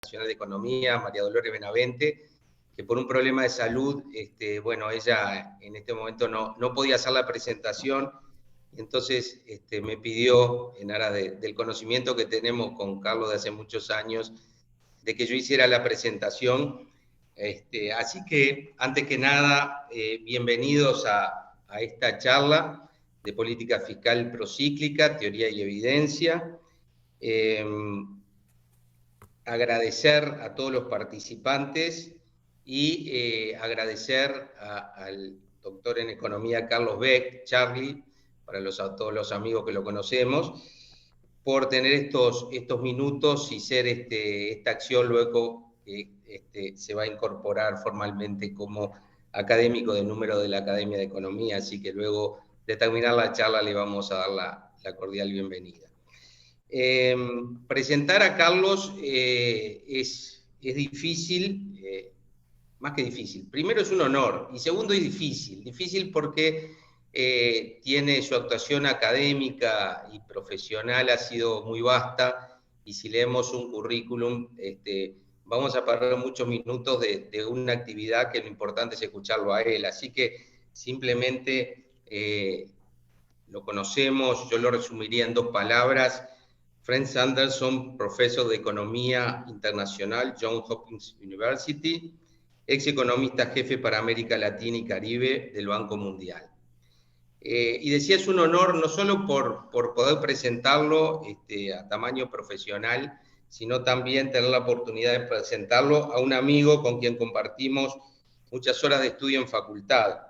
Nacional de Economía, María Dolores Benavente, que por un problema de salud, bueno, ella en este momento no podía hacer la presentación, entonces me pidió, en aras del conocimiento que tenemos con Carlos de hace muchos años, de que yo hiciera la presentación. Así que, antes que nada, bienvenidos a esta charla de política fiscal procíclica, teoría y evidencia. Agradecer a todos los participantes y agradecer al doctor en economía Carlos Beck, Charlie, a todos los amigos que lo conocemos, por tener estos minutos y ser esta acción luego que se va a incorporar formalmente como académico de número de la Academia de Economía, así que luego de terminar la charla le vamos a dar la cordial bienvenida. Presentar a Carlos es difícil, más que difícil. Primero es un honor y segundo es difícil porque tiene su actuación académica y profesional ha sido muy vasta y si leemos un currículum vamos a perder muchos minutos de una actividad que lo importante es escucharlo a él. Así que simplemente lo conocemos, yo lo resumiría en 2 palabras. Frank Sanderson, profesor de Economía Internacional, Johns Hopkins University, ex economista jefe para América Latina y Caribe del Banco Mundial. Y decía, es un honor no solo por poder presentarlo a tamaño profesional, sino también tener la oportunidad de presentarlo a un amigo con quien compartimos muchas horas de estudio en facultad.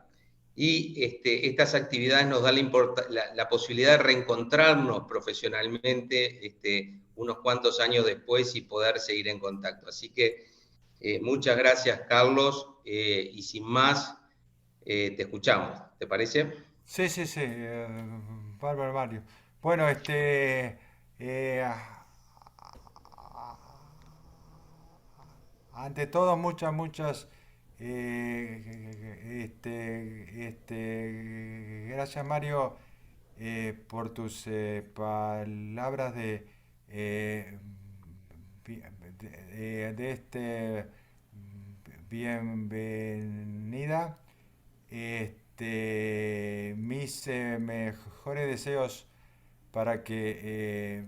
Y estas actividades nos dan la posibilidad de reencontrarnos profesionalmente unos cuantos años después y poder seguir en contacto. Así que muchas gracias, Carlos, y sin más, te escuchamos. ¿Te parece? Sí, sí, sí, bárbaro Mario. Bueno, eh, ante todo, muchas, gracias Mario por tus palabras eh, de bienvenida. Mis mejores deseos para que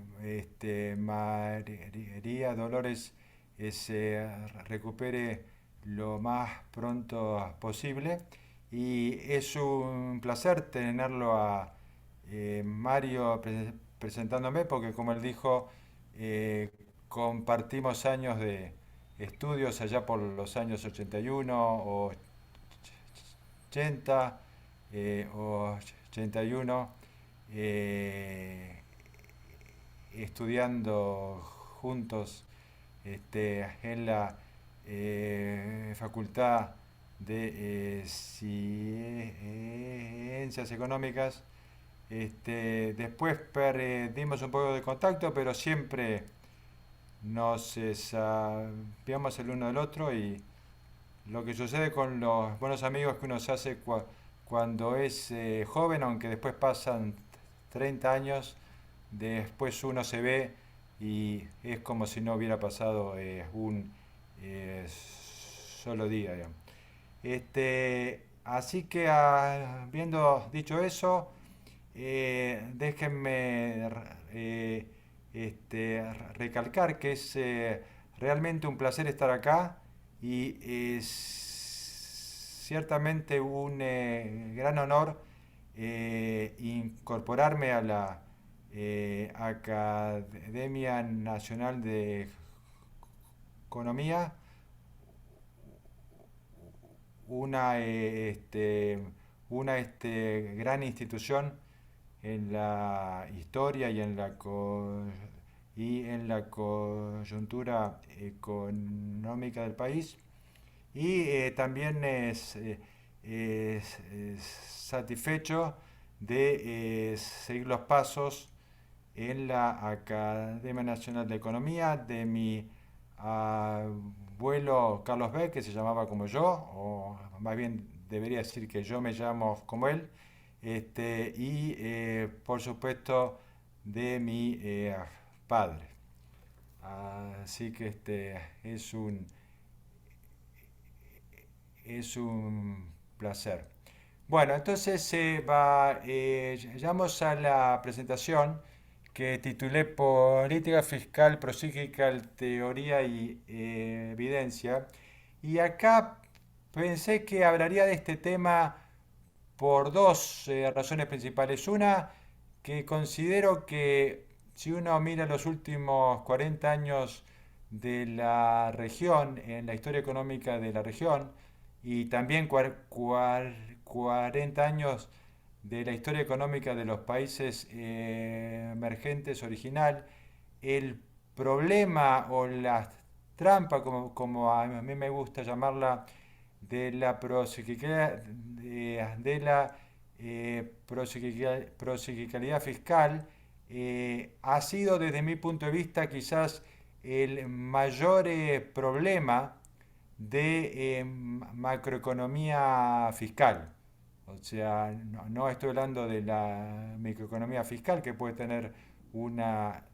María Dolores se recupere lo más pronto posible. Y es un placer tenerlo a Mario presentándome, porque como él dijo, compartimos años de estudios allá por los años 81 o 80 o 81, estudiando juntos en la Facultad de Ciencias Económicas. Después perdimos un poco de contacto, pero siempre nos sabíamos el uno del otro, y lo que sucede con los buenos amigos que uno se hace cuando es joven, aunque después pasan 30 años, después uno se ve y es como si no hubiera pasado un solo día, digamos. Así que habiendo dicho eso, déjenme recalcar que es realmente un placer estar acá, y es ciertamente un gran honor incorporarme a la Academia Nacional de Economía, una, gran institución en la historia y en la coyuntura económica del país. Y también es satisfecho de seguir los pasos en la Academia Nacional de Economía de mi abuelo Carlos Beck, que se llamaba como yo, o más bien debería decir que yo me llamo como él, y por supuesto de mi padre. Así que es un placer. Bueno, entonces llegamos a la presentación que titulé Política Fiscal Procíclica, Teoría y Evidencia. Y acá pensé que hablaría de este tema por dos razones principales. Una, que considero que si uno mira los últimos 40 años de la región, en la historia económica de la región, y también 40 años de la historia económica de los países emergentes original, el problema o la trampa, como a mí me gusta llamarla, de la prociclicalidad, prociclicalidad fiscal ha sido desde mi punto de vista quizás el mayor problema de macroeconomía fiscal. O sea, no estoy hablando de la microeconomía fiscal que puede tener una,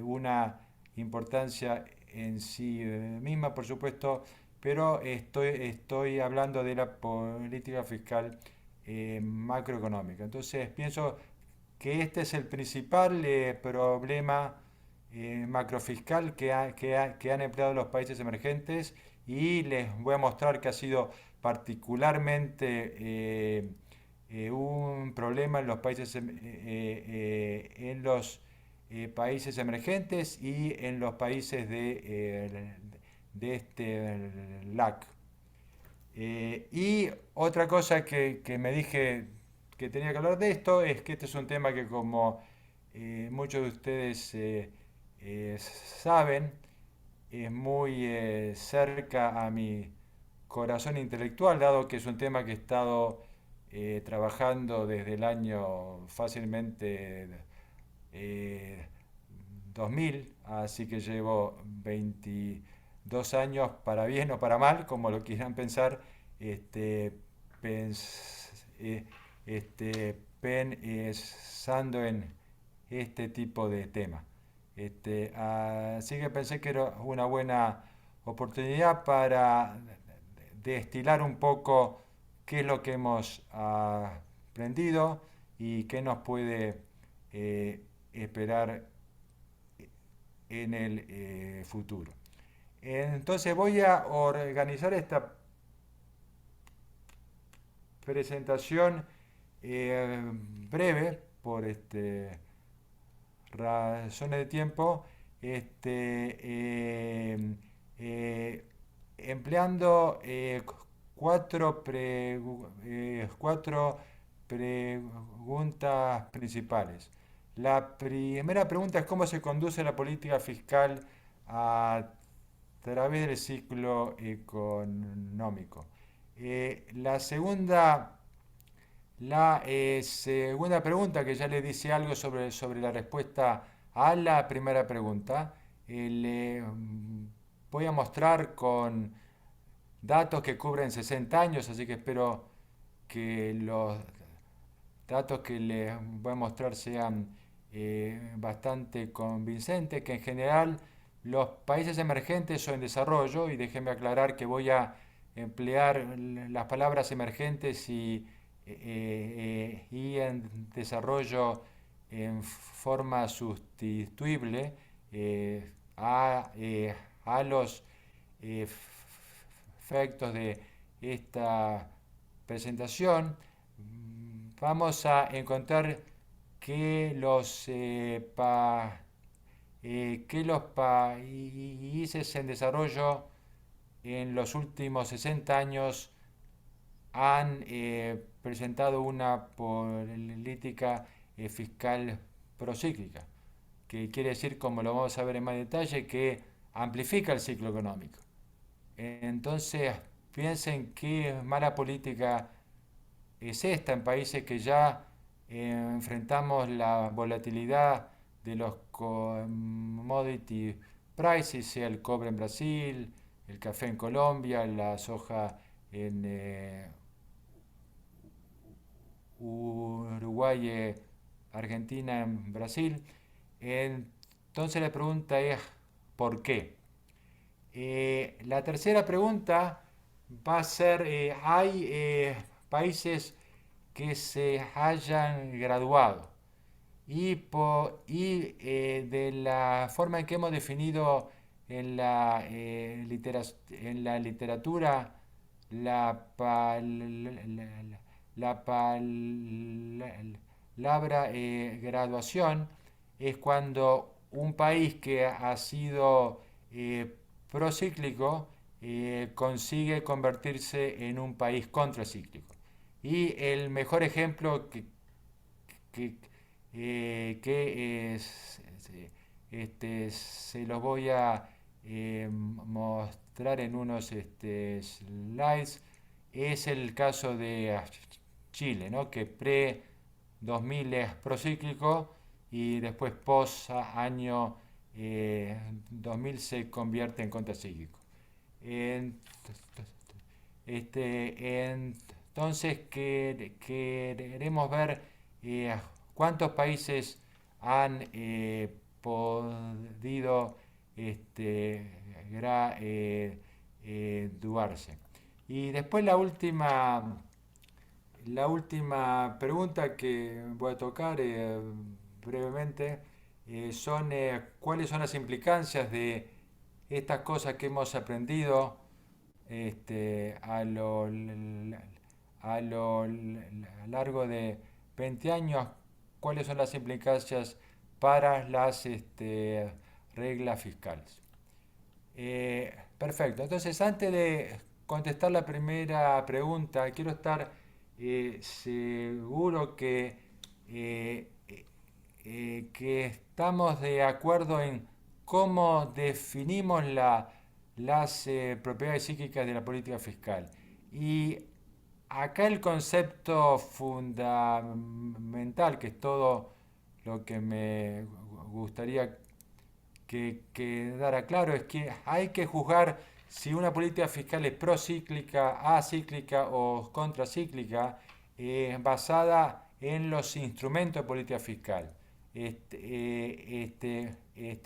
una importancia en sí misma, por supuesto, pero estoy hablando de la política fiscal macroeconómica. Entonces, pienso que este es el principal problema macrofiscal que han empleado los países emergentes y les voy a mostrar que ha sido particularmente un problema en los países emergentes y en los países de este LAC. Y otra cosa que me dije que tenía que hablar de esto es que este es un tema que como muchos de ustedes saben, es muy cerca a mi corazón intelectual, dado que es un tema que he estado trabajando desde el año fácilmente eh, 2000, así que llevo 22 años para bien o para mal, como lo quieran pensar, este, eh, pensando en este tipo de tema. Así que pensé que era una buena oportunidad para destilar un poco qué es lo que hemos aprendido y qué nos puede esperar en el futuro. Entonces voy a organizar esta presentación breve por razones de tiempo, eh, empleando cuatro preguntas principales. La primera pregunta es cómo se conduce la política fiscal a través del ciclo económico. La segunda pregunta, que ya le dice algo sobre la respuesta a la primera pregunta, le voy a mostrar con datos que cubren 60 años, así que espero que los datos que les voy a mostrar sean bastante convincentes, que en general los países emergentes o en desarrollo, y déjenme aclarar que voy a emplear las palabras emergentes y en desarrollo en forma sustituible a los efectos de esta presentación. Vamos a encontrar que los países en desarrollo en los últimos 60 años han presentado una política fiscal procíclica, que quiere decir, como lo vamos a ver en más detalle, que amplifica el ciclo económico. Entonces, piensen qué mala política es esta en países que ya enfrentamos la volatilidad de los commodity prices, sea el cobre en Brasil, el café en Colombia, la soja en Uruguay, Argentina, en Brasil. entonces la pregunta es, ¿por qué? La tercera pregunta va a ser, ¿hay países que se hayan graduado? De la forma en que hemos definido en la literatura la, la palabra graduación, es cuando un país que ha sido procíclico consigue convertirse en un país contracíclico. Y el mejor ejemplo que, se los voy a mostrar en unos slides, es el caso de Chile, ¿no? Que pre 2000 es procíclico y después post año 2000 se convierte en contracíclico. Entonces queremos ver cuántos países han podido graduarse. Y después la última pregunta que voy a tocar brevemente son cuáles son las implicancias de estas cosas que hemos aprendido a lo largo de 20 años, cuáles son las implicancias para las reglas fiscales. Perfecto, entonces antes de contestar la primera pregunta, quiero estar seguro que estamos de acuerdo en cómo definimos las propiedades psíquicas de la política fiscal. Y acá el concepto fundamental, que es todo lo que me gustaría que quedara claro, es que hay que juzgar si una política fiscal es procíclica, acíclica o contracíclica, basada en los instrumentos de política fiscal.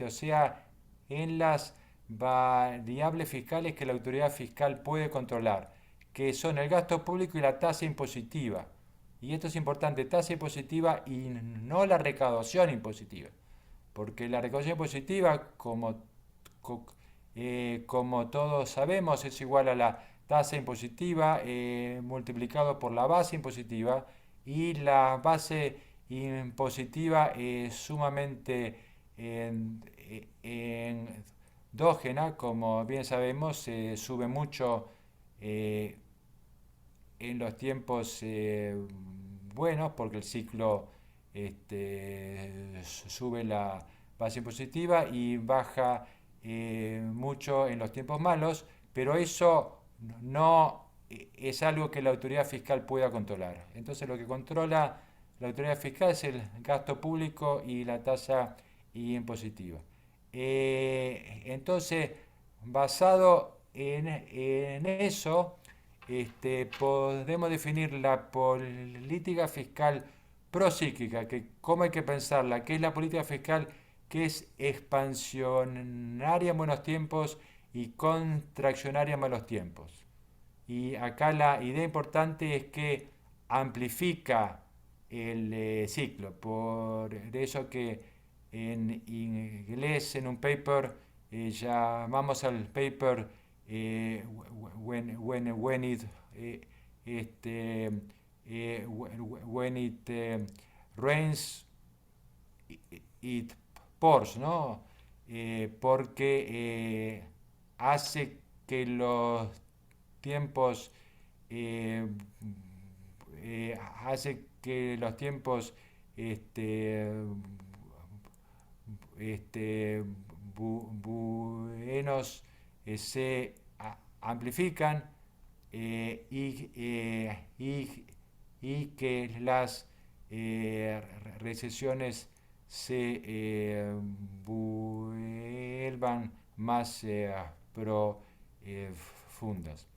O sea, en las variables fiscales que la autoridad fiscal puede controlar, que son el gasto público y la tasa impositiva. Y esto es importante, tasa impositiva y no la recaudación impositiva. Porque la recaudación impositiva, como todos sabemos, es igual a la tasa impositiva multiplicado por la base impositiva, y la base impositiva es sumamente endógena, como bien sabemos, sube mucho eh, en los tiempos buenos, porque el ciclo sube la base impositiva y baja mucho en los tiempos malos, pero eso no es algo que la autoridad fiscal pueda controlar. Entonces lo que controla la autoridad fiscal es el gasto público y la tasa impositiva. Entonces, basado en eso, podemos definir la política fiscal procíclica, que cómo hay que pensarla, que es la política fiscal que es expansionaria en buenos tiempos y contraccionaria en malos tiempos. Y acá la idea importante es que amplifica el ciclo. Por eso que en inglés, en un paper, llamamos al paper when it este, when it rains it pours, ¿no? Porque hace que los tiempos eh, hace que los tiempos este, buenos se amplifican y que las recesiones se vuelvan más profundas.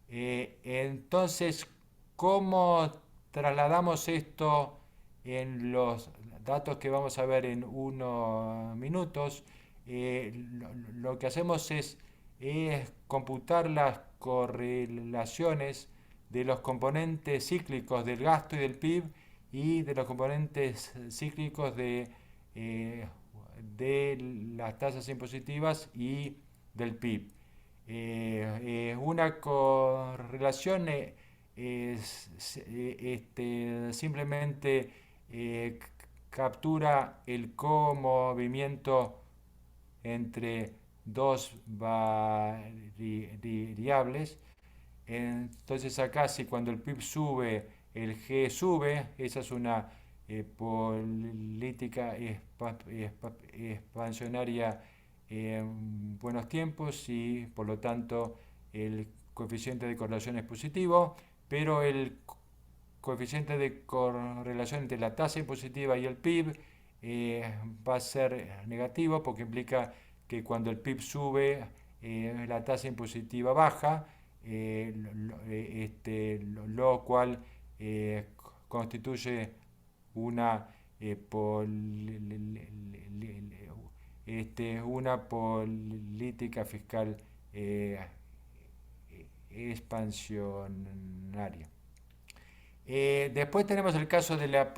Entonces, ¿cómo trasladamos esto en los datos que vamos a ver en unos minutos, lo que hacemos es computar las correlaciones de los componentes cíclicos del gasto y del PIB y de los componentes cíclicos eh, de las tasas impositivas y del PIB. Una correlación simplemente eh, captura el comovimiento entre dos variables. Entonces acá si cuando el PIB sube, el G sube, esa es una política expansionaria en buenos tiempos y por lo tanto el coeficiente de correlación es positivo, pero el coeficiente de correlación entre la tasa impositiva y el PIB va a ser negativo porque implica que cuando el PIB sube, la tasa impositiva baja, lo cual constituye una, una política fiscal expansionaria. Después tenemos el caso de la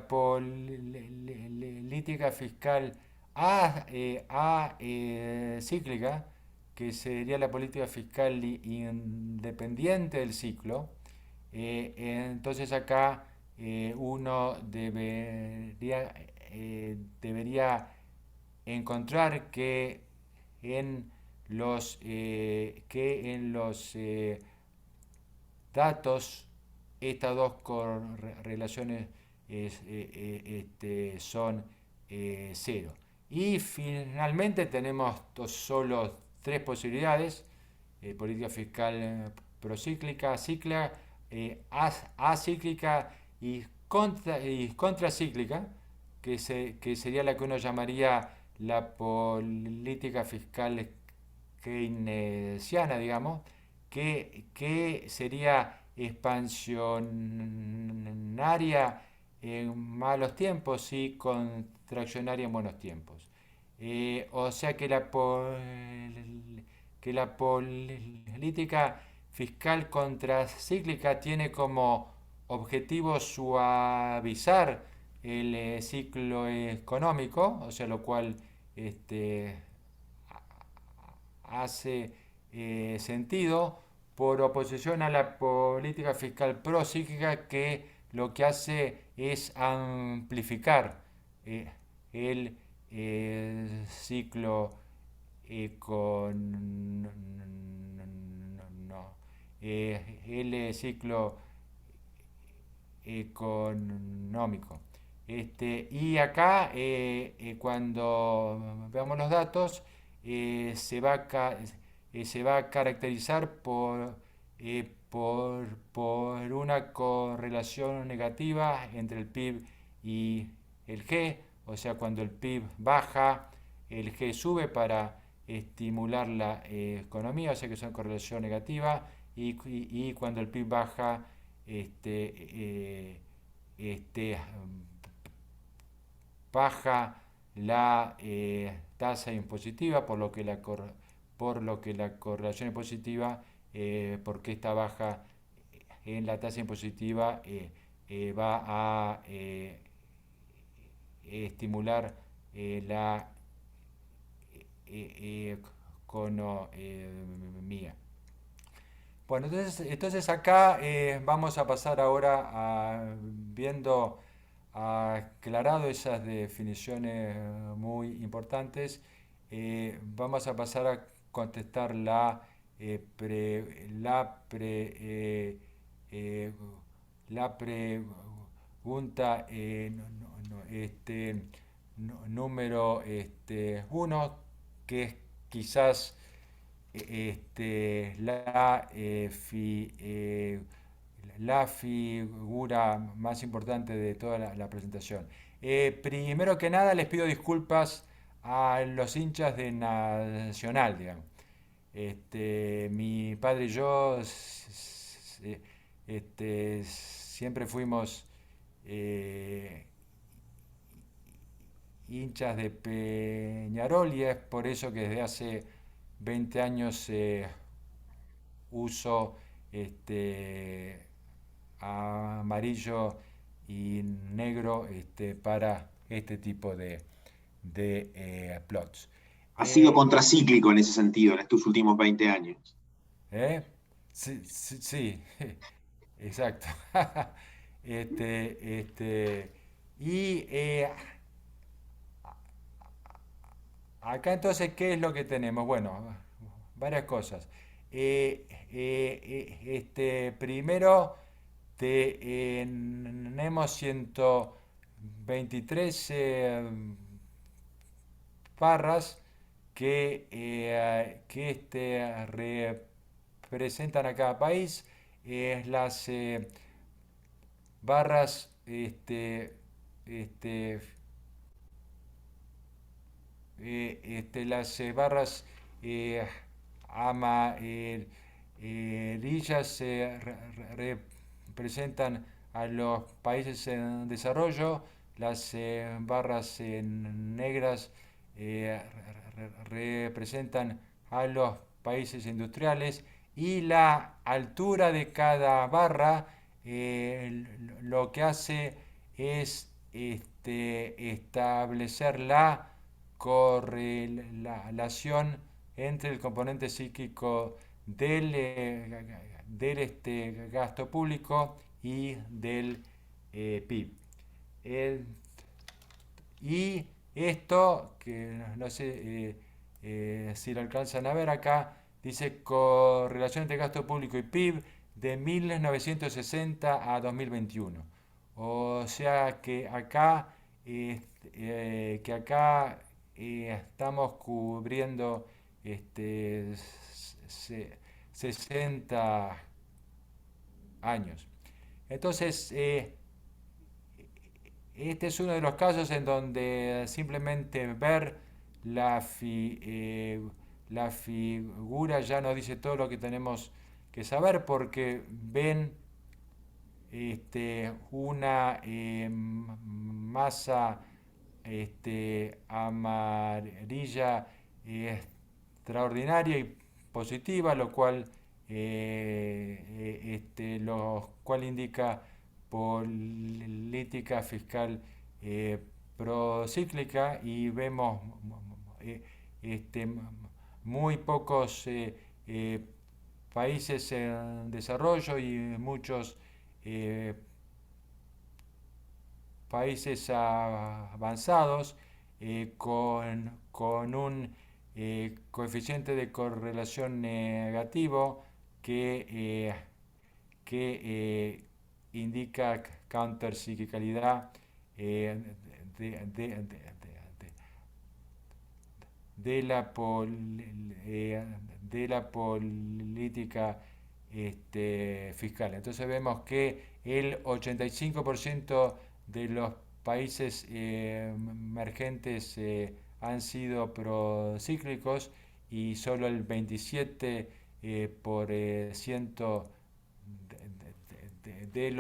política fiscal cíclica, que sería la política fiscal independiente del ciclo. Entonces acá uno debería encontrar que en los datos estas dos correlaciones son cero. Y finalmente tenemos solo tres posibilidades: política fiscal procíclica, cíclica, acíclica y contracíclica, que sería la que uno llamaría la política fiscal keynesiana, digamos, que sería expansionaria en malos tiempos y contraccionaria en buenos tiempos. O sea que la política fiscal contracíclica tiene como objetivo suavizar el ciclo económico, o sea, lo cual este, hace sentido, por oposición a la política fiscal procíclica, que lo que hace es amplificar el ciclo económico, el ciclo económico. Y acá, cuando veamos los datos, se va a caracterizar por una correlación negativa entre el PIB y el G. O sea, cuando el PIB baja, el G sube para estimular la economía, o sea que es una correlación negativa. Y cuando el PIB baja, este, baja la tasa impositiva, por lo que la correlación es positiva, porque esta baja en la tasa impositiva va a estimular la economía. Bueno, entonces acá vamos a pasar ahora viendo aclarado esas definiciones muy importantes. Vamos a pasar a contestar eh, la pregunta número uno, que es quizás la figura más importante de toda la presentación. Primero que nada les pido disculpas a los hinchas de Nacional, digamos. Mi padre y yo siempre fuimos eh, hinchas de Peñarol, y es por eso que desde hace 20 años uso este, amarillo y negro para este tipo de plots. Ha sido Eh, contracíclico en ese sentido en estos últimos 20 años. ¿Eh? Sí, sí, sí, exacto. Y acá entonces, ¿qué es lo que tenemos? Bueno, varias cosas. Primero, tenemos 123 barras que representan a cada país. Las barras este, las barras eh, amarillas representan a los países en desarrollo, las barras negras representan a los países industriales, y la altura de cada barra lo que hace es establecer la correlación entre el componente cíclico del gasto público y del PIB. El- y esto, que no sé si lo alcanzan a ver acá, dice correlación entre gasto público y PIB de 1960 a 2021. O sea que acá estamos cubriendo se- 60 años. Entonces, este es uno de los casos en donde simplemente ver la figura ya nos dice todo lo que tenemos que saber, porque ven una masa amarilla extraordinaria y positiva, lo cual indica política fiscal procíclica, y vemos eh, este, muy pocos países en desarrollo y muchos eh, países avanzados con un coeficiente de correlación negativo que indica counterciclicalidad eh, de, de- de- de- de la, de la política fiscal. Entonces vemos que el 85% de los países emergentes han sido procíclicos, y solo el 27 por ciento de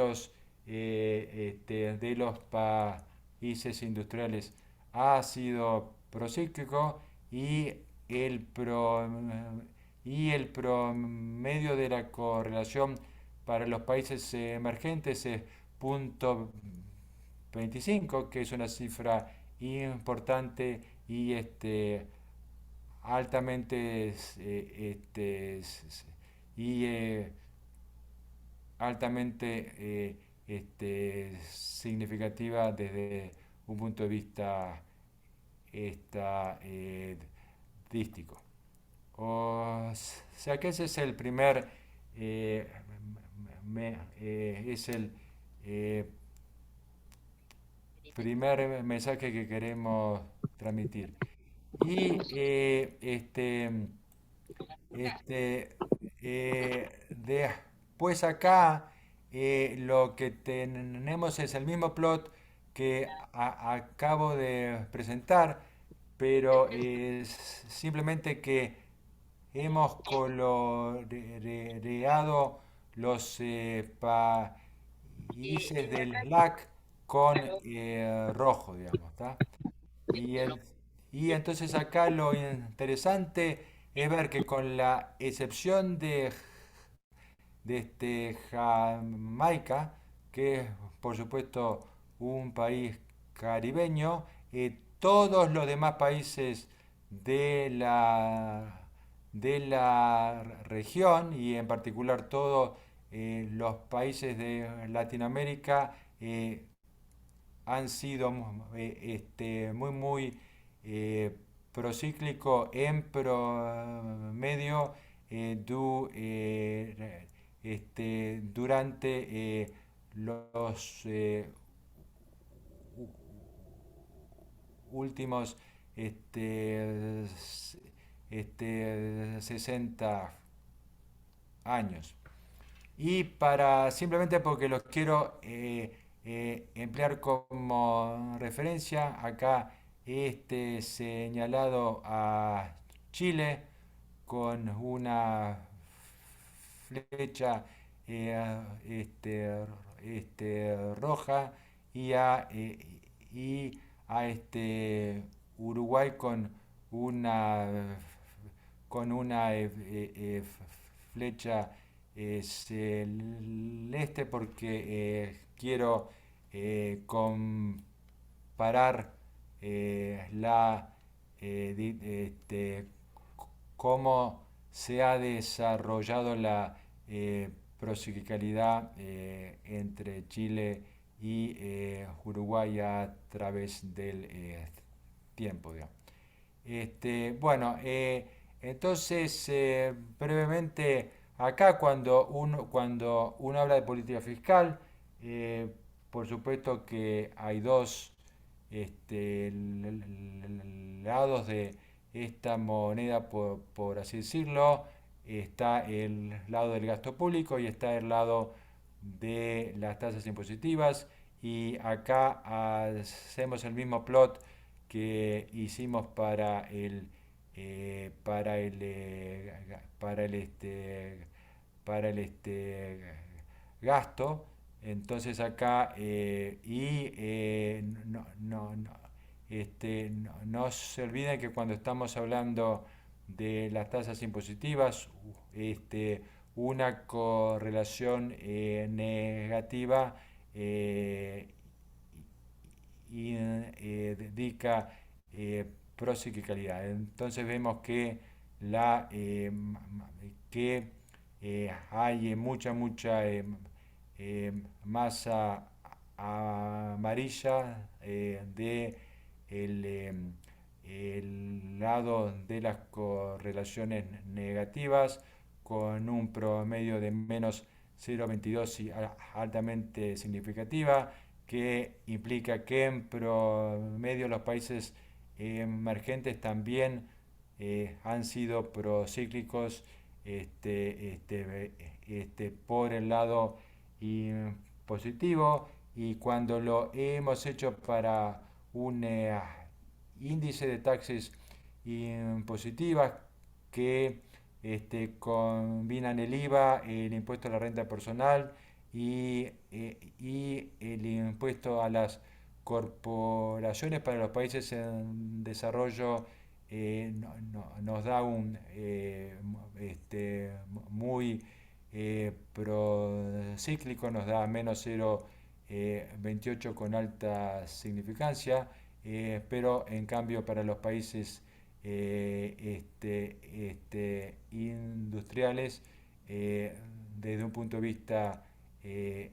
los países industriales ha sido procíclico, y el, pro, y el promedio de la correlación para los países emergentes es 0,25, que es una cifra importante y altamente y altamente significativa desde un punto de vista estadístico. O sea que ese es el primer, eh, es el eh, primer mensaje que queremos transmitir. Y después acá lo que tenemos es el mismo plot que acabo de presentar, pero simplemente que hemos coloreado los países del LAC con rojo, digamos, ¿tá? Y, y entonces acá lo interesante es ver que con la excepción de Jamaica, que es por supuesto un país caribeño, todos los demás países de la región y en particular todos los países de Latinoamérica han sido muy eh, procíclico en promedio durante los últimos este, 60 años. Y para simplemente porque los quiero emplear como referencia, acá señalado a Chile con una flecha roja y a Uruguay una flecha celeste porque quiero comparar la cómo se ha desarrollado la prociclicalidad entre Chile y Uruguay a través del tiempo, digamos. Bueno, entonces, brevemente, acá cuando uno habla de política fiscal, eh, por supuesto que hay dos lados de esta moneda, por así decirlo. Está el lado del gasto público y está el lado de las tasas impositivas. Y acá hacemos el mismo plot que hicimos para el gasto. Entonces acá no se olviden que cuando estamos hablando de las tasas impositivas, una correlación negativa eh, indica prociclicalidad. Entonces vemos que hay mucha masa amarilla de el lado de las correlaciones negativas, con un promedio de menos 0,22 y altamente significativa, que implica que en promedio los países emergentes también han sido procíclicos por el lado positivo. Y cuando lo hemos hecho para un índice de taxas impositivas que combinan el IVA, el impuesto a la renta personal y el impuesto a las corporaciones para los países en desarrollo, nos da un muy procíclico, nos da menos 0,28 con alta significancia, pero en cambio para los países industriales, desde un punto de vista eh,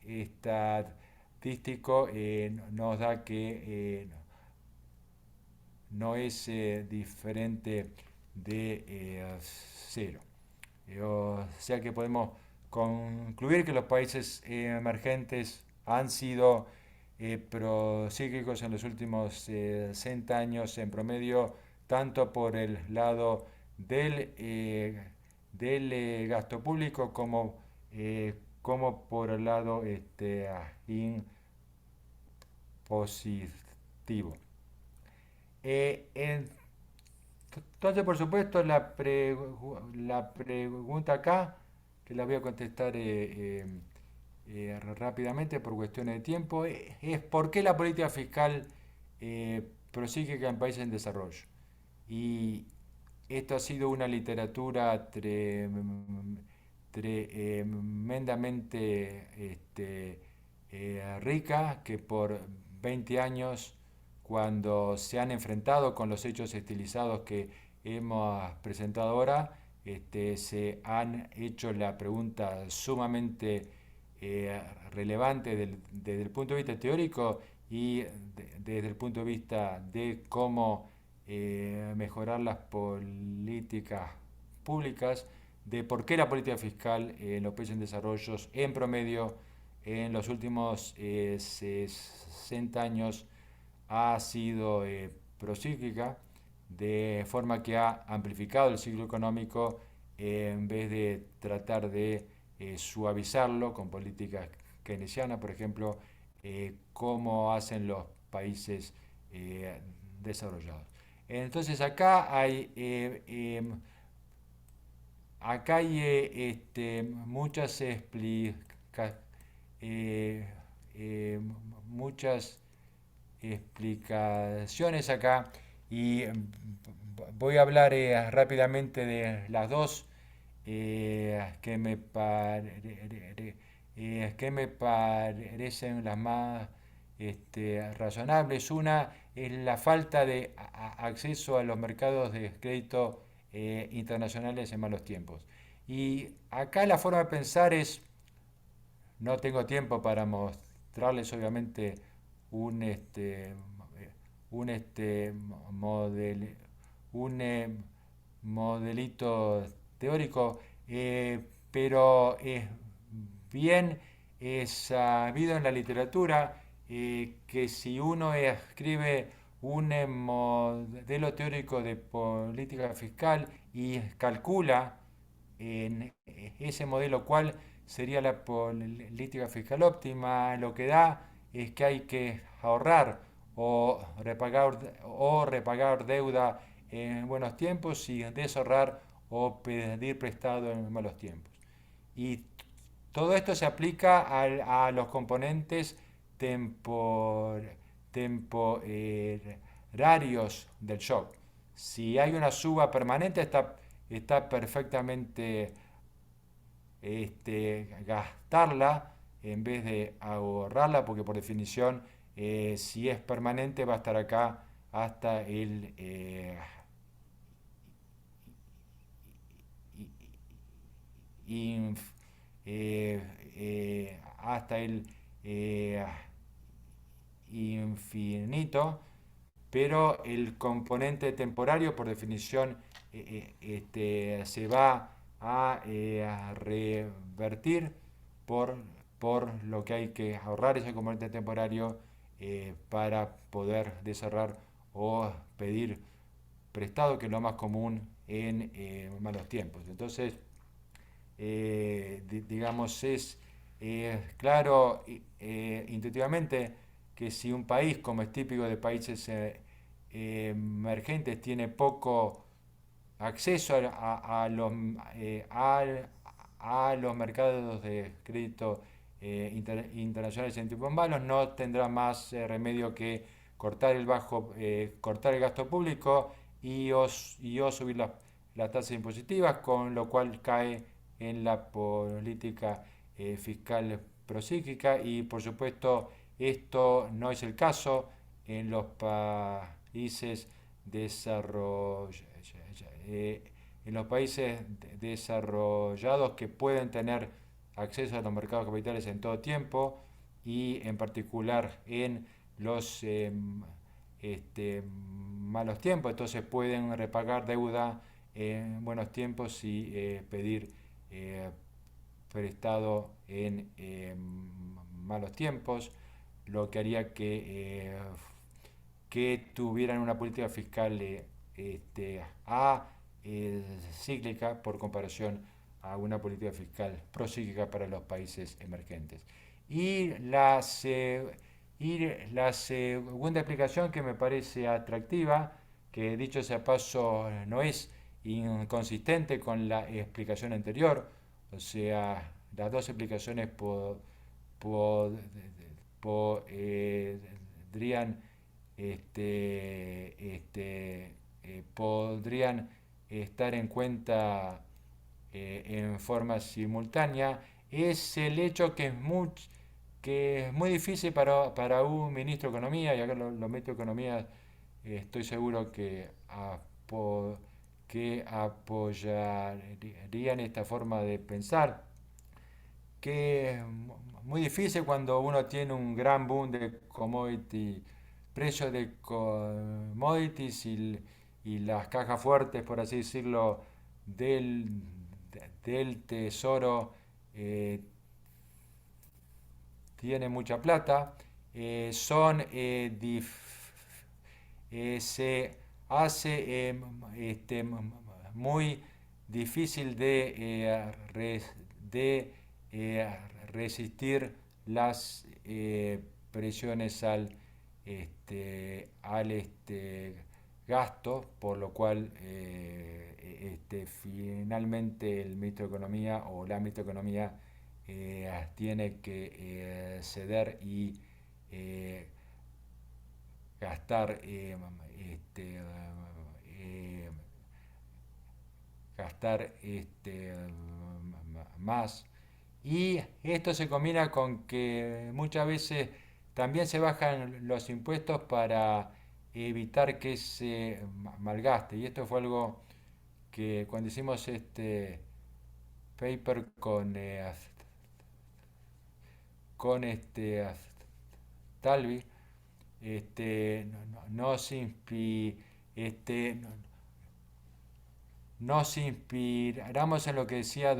estadístico, nos da que no es diferente de cero. O sea que podemos concluir que los países emergentes han sido procíclicos en los últimos 60 años en promedio, tanto por el lado del gasto público como por el lado impositivo. Entonces, por supuesto, la pregunta acá, que la voy a contestar rápidamente por cuestiones de tiempo, es por qué la política fiscal procíclica en países en desarrollo. Y esto ha sido una literatura tremendamente rica que por 20 años, cuando se han enfrentado con los hechos estilizados que hemos presentado ahora, se han hecho la pregunta sumamente relevante desde el punto de vista teórico y desde el punto de vista de cómo mejorar las políticas públicas, de por qué la política fiscal en los países en desarrollo en promedio en los últimos 60 años ha sido procíclica, de forma que ha amplificado el ciclo económico en vez de tratar de suavizarlo con políticas keynesianas, por ejemplo, como hacen los países desarrollados. Entonces acá hay muchas eh, eh, muchas explicaciones acá y voy a hablar rápidamente de las dos que me parecen las más razonables. Una es la falta de acceso a los mercados de crédito internacionales en malos tiempos. Y acá la forma de pensar es, no tengo tiempo para mostrarles obviamente un, un, model, un modelito teórico, pero es bien sabido en la literatura que si uno escribe un modelo teórico de política fiscal y calcula en ese modelo cuál sería la política fiscal óptima, lo que da es que hay que ahorrar o repagar deuda en buenos tiempos y desahorrar o pedir prestado en malos tiempos. Y todo esto se aplica a los componentes temporarios del shock. Si hay una suba permanente, está perfectamente gastarla en vez de ahorrarla, porque por definición, si es permanente, va a estar acá hasta el inf- hasta el infinito, pero el componente temporario por definición se va a revertir por, por lo que hay que ahorrar ese componente temporario para poder desarrollar o pedir prestado, que es lo más común en malos tiempos. Entonces, digamos, es claro intuitivamente que si un país, como es típico de países emergentes, tiene poco acceso a los mercados de crédito internacionales en tiempos malos, no tendrá más remedio que cortar el gasto público y o subir las tasas impositivas, con lo cual cae en la política fiscal procíclica. Y por supuesto esto no es el caso en los países desarrollados, en los países desarrollados, que pueden tener acceso a los mercados capitales en todo tiempo, y en particular en los malos tiempos. Entonces pueden repagar deuda en buenos tiempos y pedir eh, prestado en malos tiempos, lo que haría que tuvieran una política fiscal cíclica por comparación a una política fiscal procíclica para los países emergentes. Y la segunda explicación, que me parece atractiva, que dicho sea paso no es inconsistente con la explicación anterior, o sea, las dos explicaciones podrían podrían estar en cuenta en forma simultánea es el hecho que es muy difícil para un ministro de Economía, y acá los ministros de Economía estoy seguro que apoyarían esta forma de pensar, que es muy difícil cuando uno tiene un gran boom de precios de commodities y las cajas fuertes, por así decirlo, del, del tesoro eh, tiene mucha plata, se hace muy difícil de resistir las presiones al gasto, por lo cual finalmente el ministro de Economía o la ministra de Economía tiene que ceder y eh, gastar eh, gastar más. Y esto se combina con que muchas veces también se bajan los impuestos para evitar que se malgaste. Y esto fue algo que cuando hicimos este paper con Talvi, nos, este, nos inspiramos en lo que decía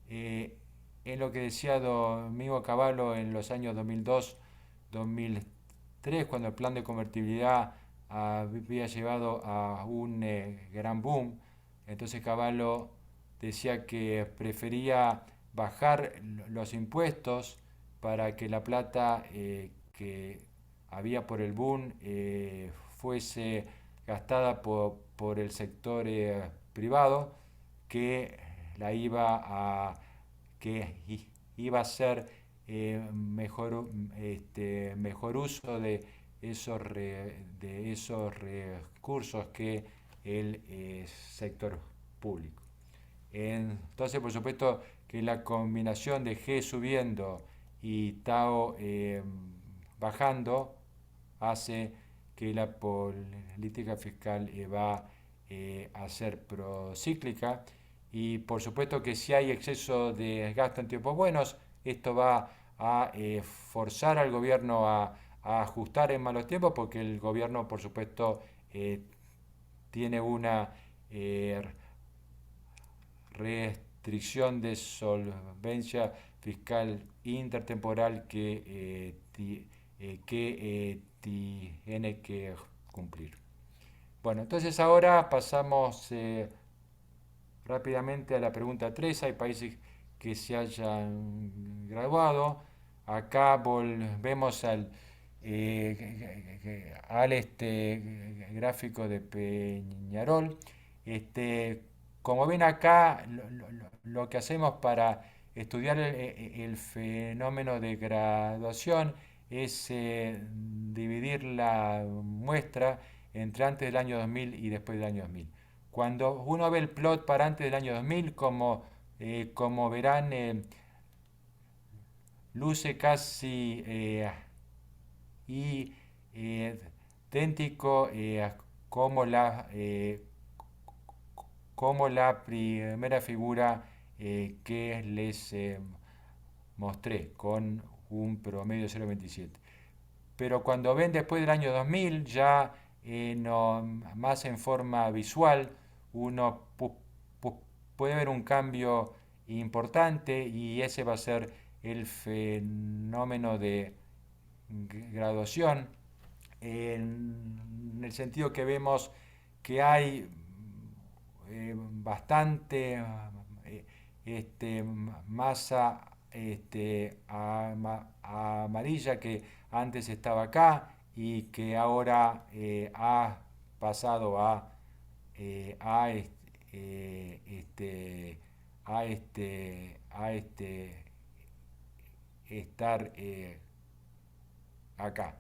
eh, en lo que decía Domingo Cavallo en los años 2002-2003, cuando el plan de convertibilidad había llevado a un gran boom. Entonces Cavallo decía que prefería bajar los impuestos para que la plata que había por el boom fuese gastada por el sector privado, que la iba a que iba a ser mejor uso de esos recursos que el sector público. Entonces, por supuesto que la combinación de G subiendo y Tao bajando hace que la política fiscal va a ser procíclica, y por supuesto que si hay exceso de gasto en tiempos buenos, esto va a forzar al gobierno a ajustar en malos tiempos, porque el gobierno por supuesto tiene una eh, restricción de solvencia fiscal intertemporal que tiene que cumplir. Bueno, entonces ahora pasamos rápidamente a la pregunta 3. Hay países que se hayan graduado. Acá volvemos al gráfico de Peñarol. Como ven acá, lo que hacemos para estudiar el fenómeno de graduación es dividir la muestra entre antes del año 2000 y después del año 2000. Cuando uno ve el plot para antes del año 2000, como verán, luce casi idéntico como la primera figura que les mostré, con un promedio de 0,27. Pero cuando ven después del año 2000, ya más en forma visual, uno puede ver un cambio importante, y ese va a ser el fenómeno de graduación, en el sentido que vemos que hay bastante masa amarilla que antes estaba acá y que ahora ha pasado a, este, a, este, estar acá.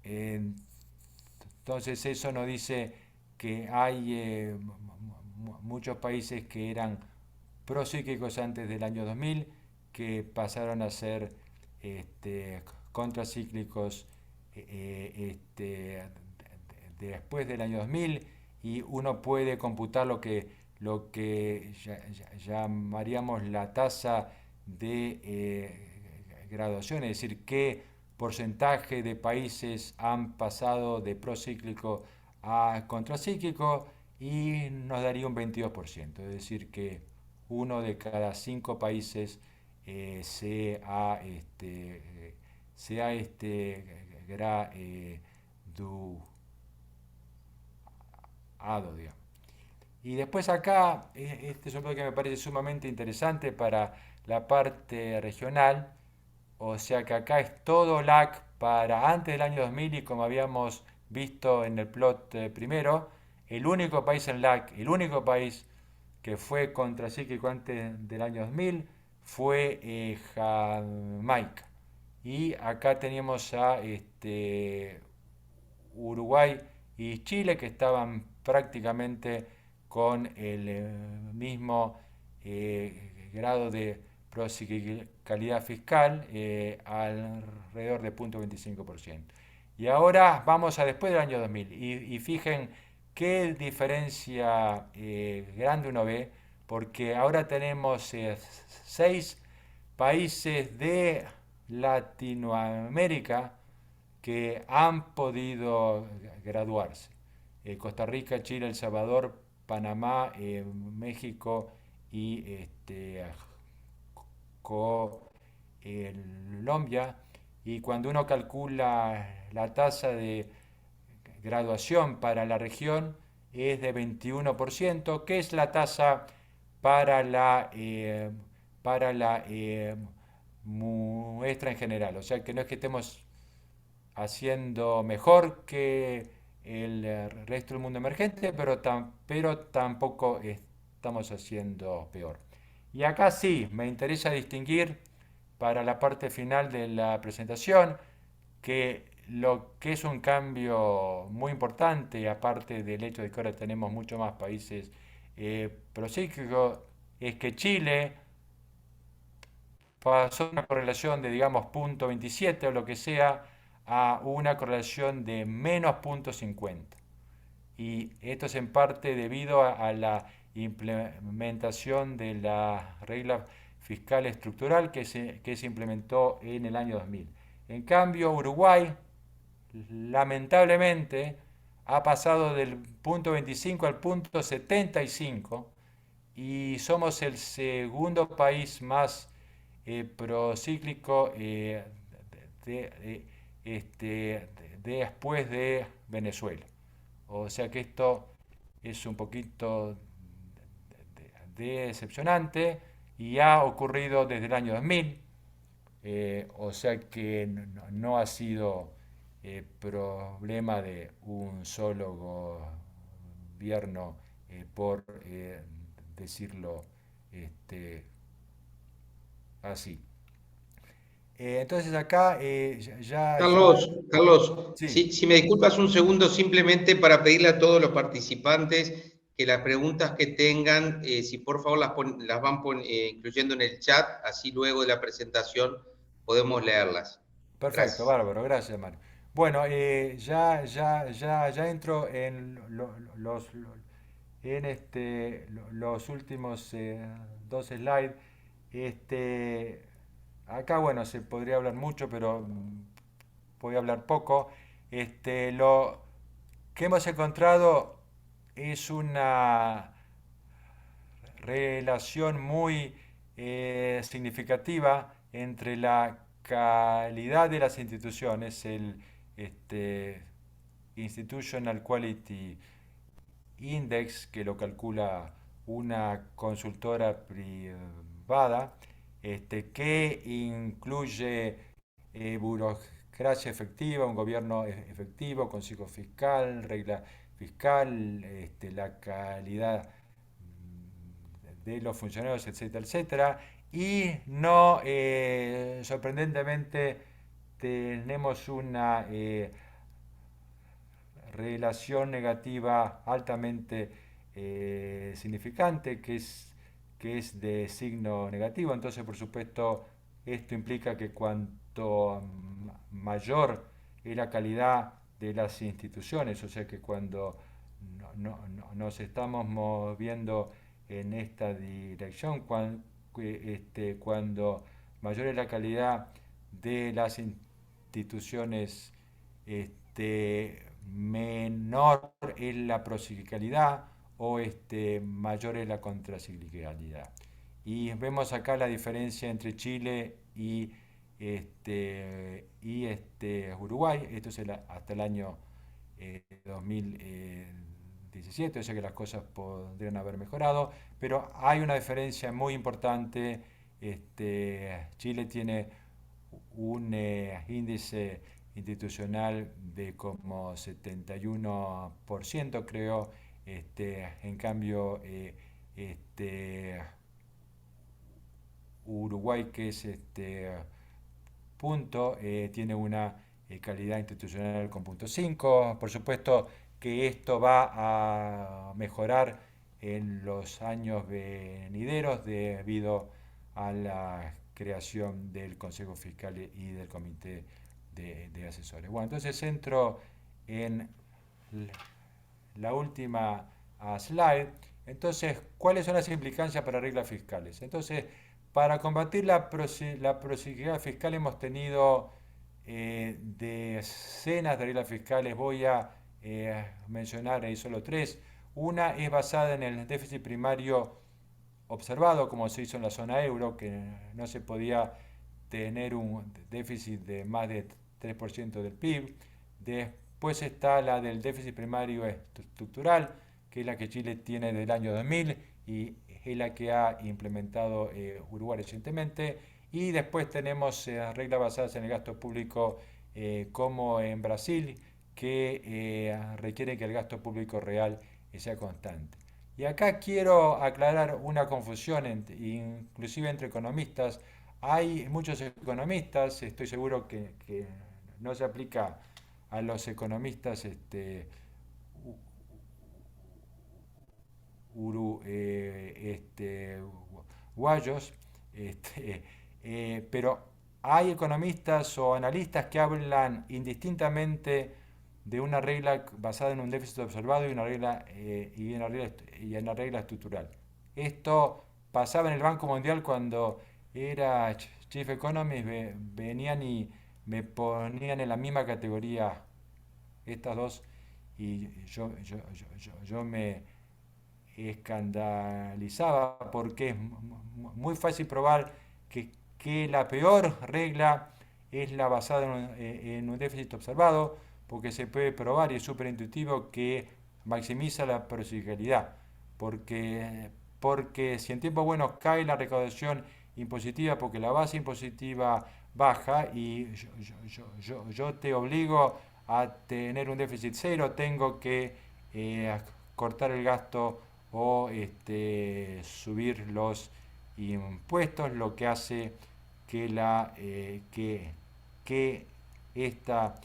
Entonces eso nos dice que hay muchos países que eran procíclicos antes del año 2000 que pasaron a ser contracíclicos después del año 2000, y uno puede computar lo que llamaríamos la tasa de graduación, es decir, qué porcentaje de países han pasado de procíclico a contracíclico, y nos daría un 22%, es decir, que uno de cada 5 países se ha graduado, digamos. Y después acá, este es un punto que me parece sumamente interesante para la parte regional, o sea que acá es todo lag para antes del año 2000, y como habíamos visto en el plot primero, el único país en lag, el único país que fue contracíclico antes del año 2000 fue Jamaica. Y acá teníamos a Uruguay y Chile, que estaban prácticamente con el mismo grado de prociclicalidad fiscal, alrededor de 0,25%. Y ahora vamos a después del año 2000, y fijen qué diferencia grande uno ve, porque ahora tenemos 6 países de Latinoamérica que han podido graduarse. Costa Rica, Chile, El Salvador, Panamá, México y Colombia. Y cuando uno calcula la tasa de graduación para la región, es de 21%, que es la tasa para la muestra en general. O sea que no es que estemos haciendo mejor que el resto del mundo emergente, pero tampoco estamos haciendo peor. Y acá sí, me interesa distinguir para la parte final de la presentación que lo que es un cambio muy importante, aparte del hecho de que ahora tenemos muchos más países procíclicos, es que Chile pasó una correlación de, digamos, 0,27 o lo que sea, a una correlación de menos 0,50. Y esto es en parte debido a la implementación de la regla fiscal estructural que se implementó en el año 2000. En cambio, Uruguay, lamentablemente, ha pasado del 0,25 al 0,75, y somos el segundo país más procíclico después de Venezuela. O sea que esto es un poquito decepcionante, y ha ocurrido desde el año 2000, o sea que no ha sido problema de un solo gobierno, por decirlo así. Entonces acá Carlos, sí, si me disculpas un segundo, simplemente para pedirle a todos los participantes que las preguntas que tengan, si por favor las van incluyendo en el chat, así luego de la presentación podemos leerlas. perfecto, Gracias. bárbaro, gracias, Mario. Bueno, ya entro en los últimos 2 slides. Este, Acá, bueno, se podría hablar mucho, pero voy a hablar poco. Lo que hemos encontrado es una relación muy significativa entre la calidad de las instituciones, el Institutional Quality Index, que lo calcula una consultora privada, que incluye burocracia efectiva, un gobierno efectivo, consejo fiscal, regla fiscal, la calidad de los funcionarios, etcétera, etcétera, y no, sorprendentemente, tenemos una relación negativa altamente significante que es de signo negativo. Entonces, por supuesto, esto implica que cuanto mayor es la calidad de las instituciones, o sea que cuando nos estamos moviendo en esta dirección, cuando mayor es la calidad de las instituciones, menor es la prociclicalidad o mayor es la contraciclicalidad. Y vemos acá la diferencia entre Chile y Uruguay. Esto es hasta el año 2017, o sea que las cosas podrían haber mejorado, pero hay una diferencia muy importante. Chile tiene un índice institucional de como 71%, creo. En cambio, Uruguay, que es punto, tiene una calidad institucional con punto 5. Por supuesto que esto va a mejorar en los años venideros debido a la creación del Consejo Fiscal y del Comité de Asesores. Bueno, entonces entro en la última slide. Entonces, ¿cuáles son las implicancias para reglas fiscales? Entonces, para combatir la prociclicidad fiscal hemos tenido decenas de reglas fiscales. Voy a mencionar ahí solo tres. Una es basada en el déficit primario observado, como se hizo en la zona euro, que no se podía tener un déficit de más de 3% del PIB. Después está la del déficit primario estructural, que es la que Chile tiene del año 2000 y es la que ha implementado Uruguay recientemente. Y después tenemos reglas basadas en el gasto público, como en Brasil, que requiere que el gasto público real sea constante. Y acá quiero aclarar una confusión, inclusive entre economistas. Hay muchos economistas, estoy seguro que no se aplica a los economistas guayos, pero hay economistas o analistas que hablan indistintamente de una regla basada en un déficit observado y una regla estructural. Esto pasaba en el Banco Mundial cuando era Chief Economist. Venían y me ponían en la misma categoría estas dos y yo me escandalizaba porque es muy fácil probar que la peor regla es la basada en un déficit observado, porque se puede probar y es súper intuitivo que maximiza la prociclicidad, porque si en tiempos buenos cae la recaudación impositiva porque la base impositiva baja y yo te obligo a tener un déficit cero, tengo que cortar el gasto o subir los impuestos, lo que hace que, que esta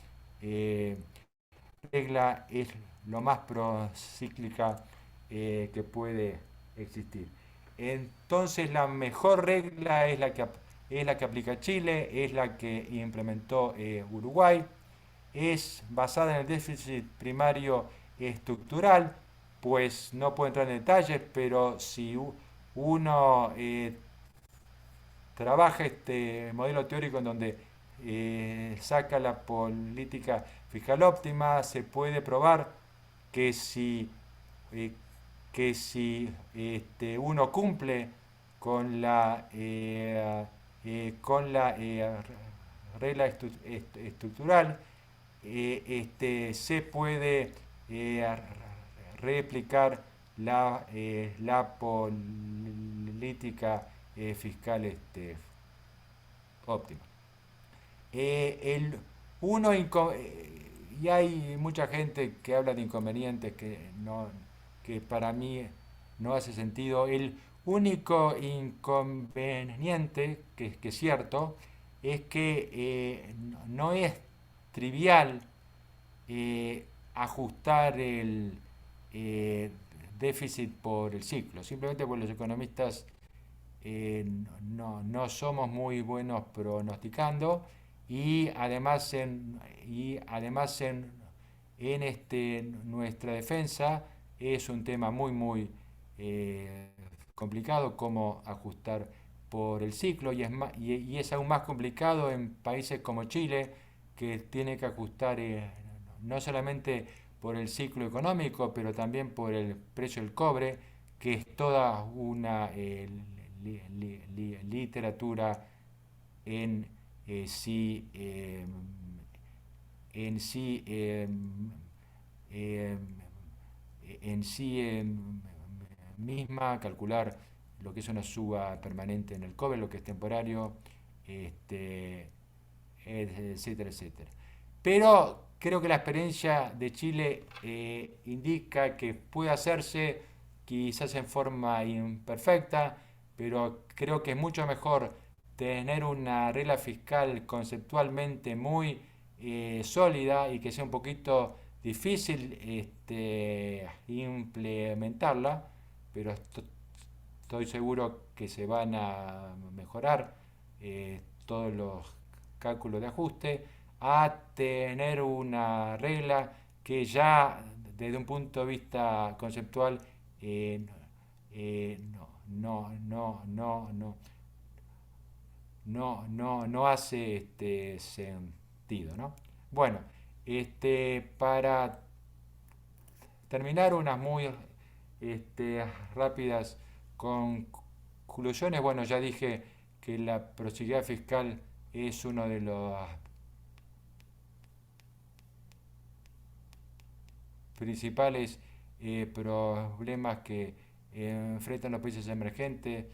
regla es lo más procíclica que puede existir. Entonces la mejor regla es la que aplica Chile, es la que implementó Uruguay, es basada en el déficit primario estructural. Pues no puedo entrar en detalles, pero si uno trabaja este modelo teórico en donde saca la política fiscal óptima, se puede probar que eh, si uno cumple con la regla estructural, se puede replicar la política fiscal óptima. El uno y hay mucha gente que habla de inconvenientes que para mí no hace sentido. Único inconveniente, que es cierto, es que no es trivial ajustar el eh, déficit por el ciclo, simplemente porque los economistas no somos muy buenos pronosticando y además en nuestra defensa es un tema muy complicado cómo ajustar por el ciclo y es aún más complicado en países como Chile que tiene que ajustar no solamente por el ciclo económico pero también por el precio del cobre que es toda una literatura en sí en sí eh, en sí misma, calcular lo que es una suba permanente en el cobre, lo que es temporario, este, etcétera, etcétera. Pero creo que la experiencia de Chile indica que puede hacerse quizás en forma imperfecta, pero creo que es mucho mejor tener una regla fiscal conceptualmente muy sólida y que sea un poquito difícil implementarla, pero estoy seguro que se van a mejorar todos los cálculos de ajuste, a tener una regla que ya desde un punto de vista conceptual no hace sentido, ¿no? Bueno, para terminar unas muy rápidas conclusiones, bueno, ya dije que la proximidad fiscal es uno de los principales problemas que enfrentan los países emergentes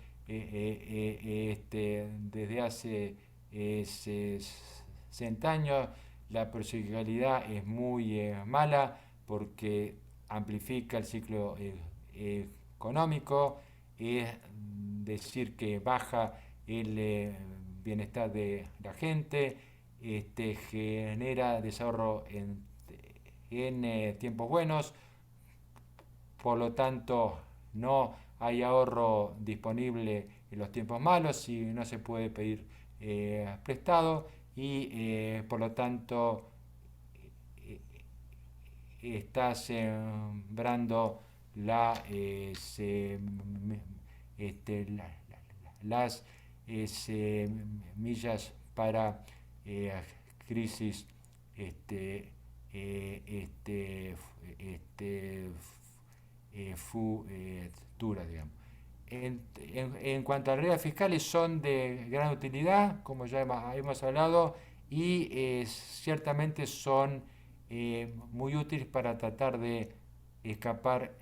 desde hace 60 años. La prociclicalidad es muy mala porque amplifica el ciclo económico, es decir, que baja el bienestar de la gente, genera desahorro en tiempos buenos, por lo tanto no hay ahorro disponible en los tiempos malos y no se puede pedir prestado y por lo tanto está sembrando las semillas para crisis este, este, este, futuras, digamos. En cuanto a reglas fiscales, son de gran utilidad, como ya hemos hablado, y ciertamente son muy útiles para tratar de escapar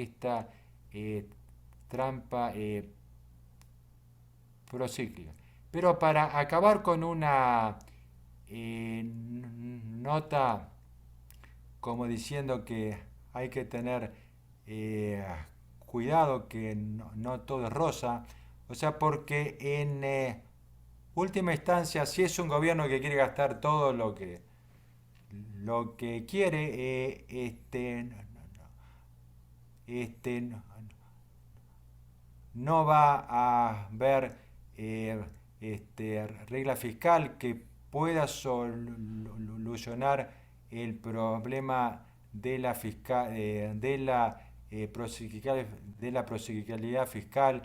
esta eh, trampa procíclica. Pero para acabar con una nota como diciendo que hay que tener eh, cuidado, que no todo es rosa, o sea, porque en última instancia, si es un gobierno que quiere gastar todo lo que quiere, no va a haber regla fiscal que pueda solucionar el problema de la, prociclicalidad fiscal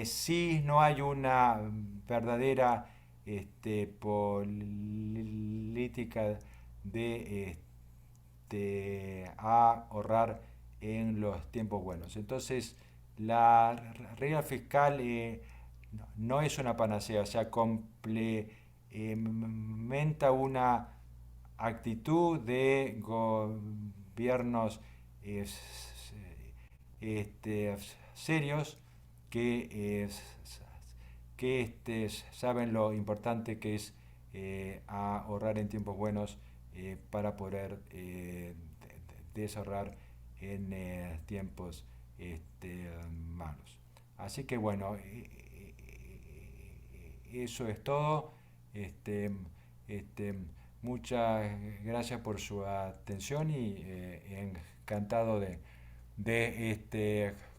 si no hay una verdadera política de ahorrar en los tiempos buenos. Entonces, la regla fiscal no es una panacea, o sea, complementa una actitud de gobiernos eh, serios que, saben lo importante que es ahorrar en tiempos buenos para poder desahorrar en tiempos malos. Así que bueno, eso es todo. Este, este, muchas gracias por su atención y encantado de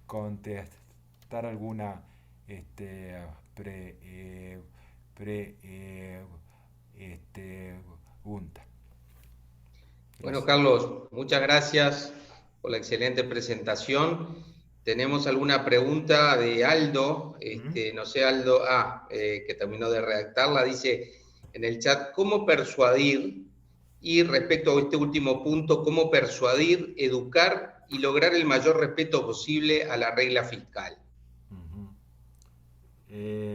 contestar alguna este, pre, pre, pregunta. Bueno, Gracias. Carlos, muchas gracias por la excelente presentación. Tenemos alguna pregunta de Aldo, ¿Mm? no sé, Aldo, que terminó de redactarla, dice en el chat, ¿cómo persuadir? Y respecto a este último punto, ¿cómo persuadir, educar y lograr el mayor respeto posible a la regla fiscal? Ujú.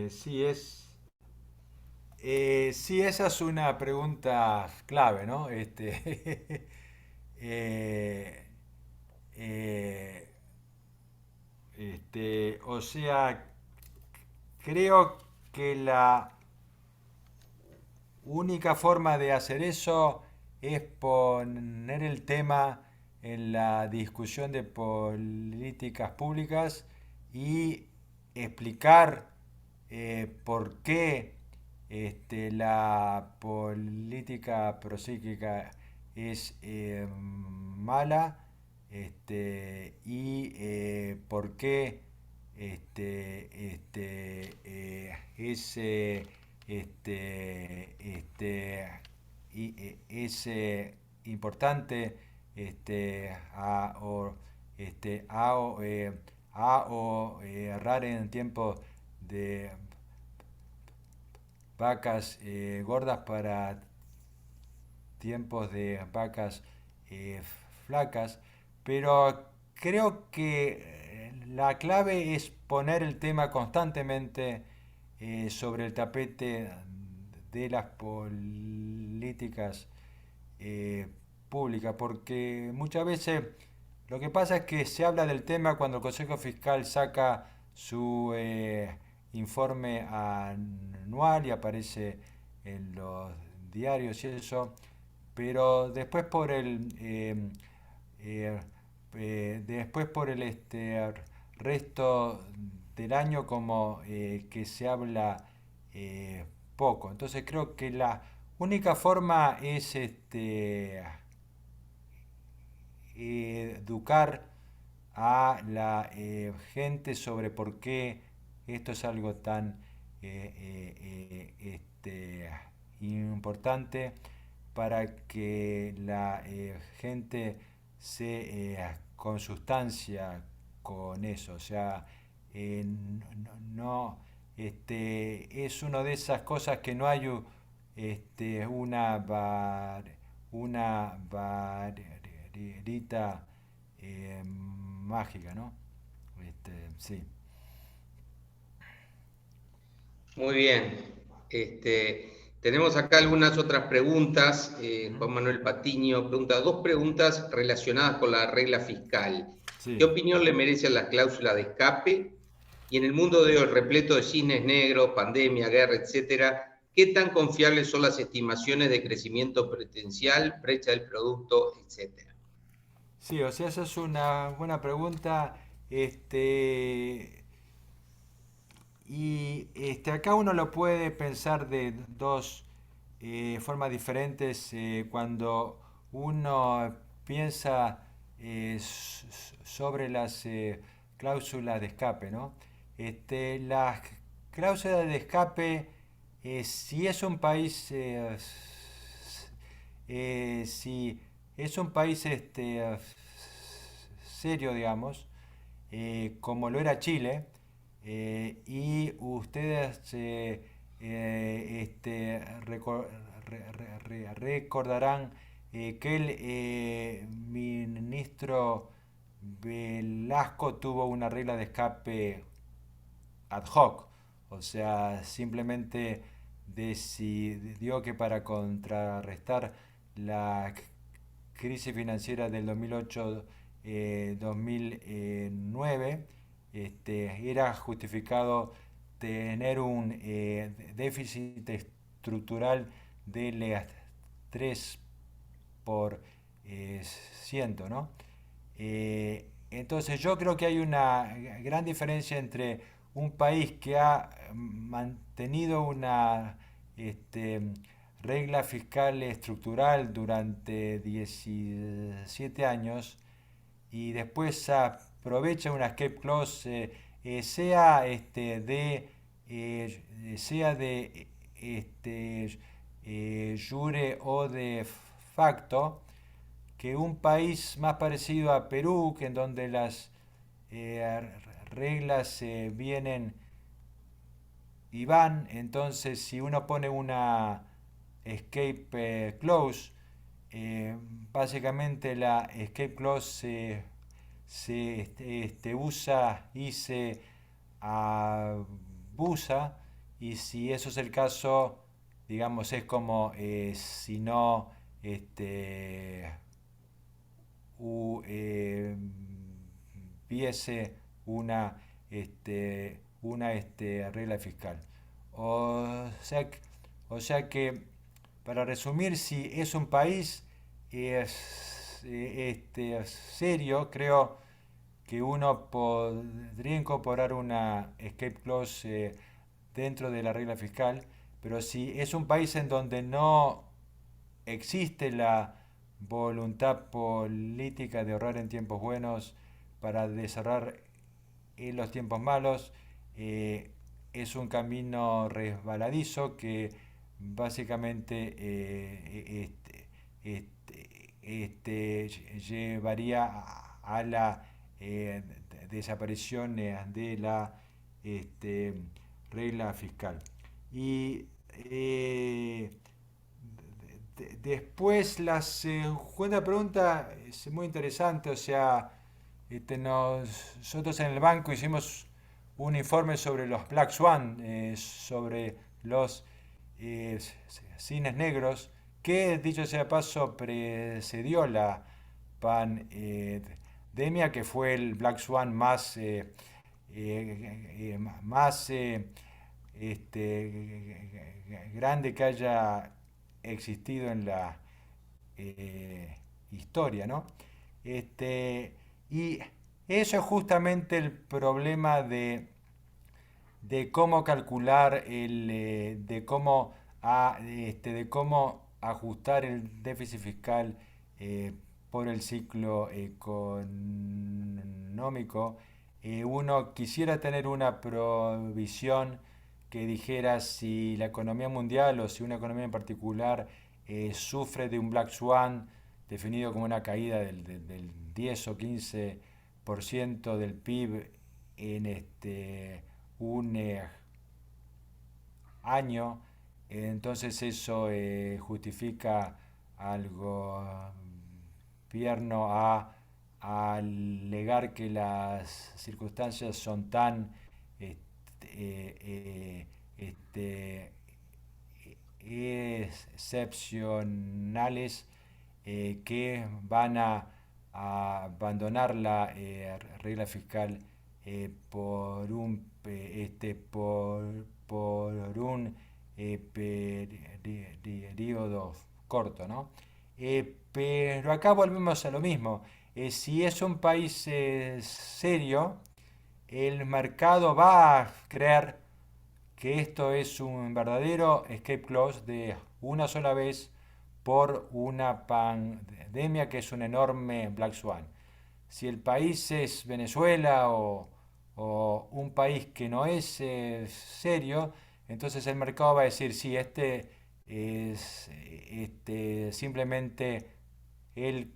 Sí, sí, esa es una pregunta clave, ¿no? Eh, eh, o sea, creo que la única forma de hacer eso es poner el tema en la discusión de políticas públicas y explicar por qué la política procíclica es mala y por qué es es importante ahorrar en tiempos de vacas gordas para tiempos de vacas eh, flacas, pero creo que la clave es poner el tema constantemente sobre el tapete de las políticas eh, públicas, porque muchas veces lo que pasa es que se habla del tema cuando el Consejo Fiscal saca su informe anual y aparece en los diarios y eso, pero eh, después por el resto del año como que se habla eh, poco. Entonces creo que la única forma es educar a la gente sobre por qué esto es algo tan importante para que la gente se consustancia con eso. O sea, no, es una de esas cosas que no hay una varita mágica, ¿no? Sí. Muy bien. Tenemos acá algunas otras preguntas. Ujú. Juan Manuel Patiño pregunta dos preguntas relacionadas con la regla fiscal. ¿Qué Sí. opinión le merecen las cláusulas de escape? Y en el mundo de hoy, repleto de cisnes negros, pandemia, guerra, etcétera, ¿qué tan confiables son las estimaciones de crecimiento potencial, brecha del producto, etcétera? Sí, o sea, esa es una buena pregunta. Este, y acá uno lo puede pensar de dos formas diferentes cuando uno piensa sobre las cláusulas de escape, ¿no? Las cláusulas de escape, si es un país, si es un país serio, digamos, como lo era Chile, y ustedes recordarán que el ministro Velasco tuvo una regla de escape ad hoc, o sea, simplemente decidió que para contrarrestar la crisis financiera del 2008-2009, era justificado tener un déficit estructural del 3%, ¿no? Entonces yo creo que hay una gran diferencia entre un país que ha mantenido una regla fiscal estructural durante 17 años y después aprovecha una escape clause, sea de jure o de facto, que un país más parecido a Perú, que en donde las reglas vienen y van, entonces si uno pone una escape clause, básicamente la escape clause se usa y se abusa, y si eso es el caso, digamos, es como si no viese una regla fiscal. O sea, o sea que, para resumir, si es un país serio, creo que uno podría incorporar una escape clause dentro de la regla fiscal, pero si es un país en donde no existe la voluntad política de ahorrar en tiempos buenos para desahorrar en los tiempos malos, es un camino resbaladizo que básicamente llevaría a la desaparición de la regla fiscal. Y después la segunda pregunta es muy interesante, o sea, nosotros en el banco hicimos un informe sobre los Black Swan, sobre los cines negros, que dicho sea de paso precedió la pandemia, que fue el Black Swan más grande que haya existido en la historia, ¿no? Y eso es justamente el problema de cómo calcular de cómo ajustar el déficit fiscal por el ciclo económico. Uno quisiera tener una provisión que dijera si la economía mundial o si una economía en particular sufre de un Black Swan definido como una caída del 10 o 15% del PIB en un año. Entonces eso justifica al gobierno a alegar que las circunstancias son tan excepcionales que van a abandonar la regla fiscal por un periodo corto, ¿no? Pero acá volvemos a lo mismo. Si es un país serio, el mercado va a creer que esto es un verdadero escape clause de una sola vez por una pandemia que es un enorme Black Swan. Si el país es Venezuela o un país que no es serio, entonces el mercado va a decir, sí, este es simplemente el,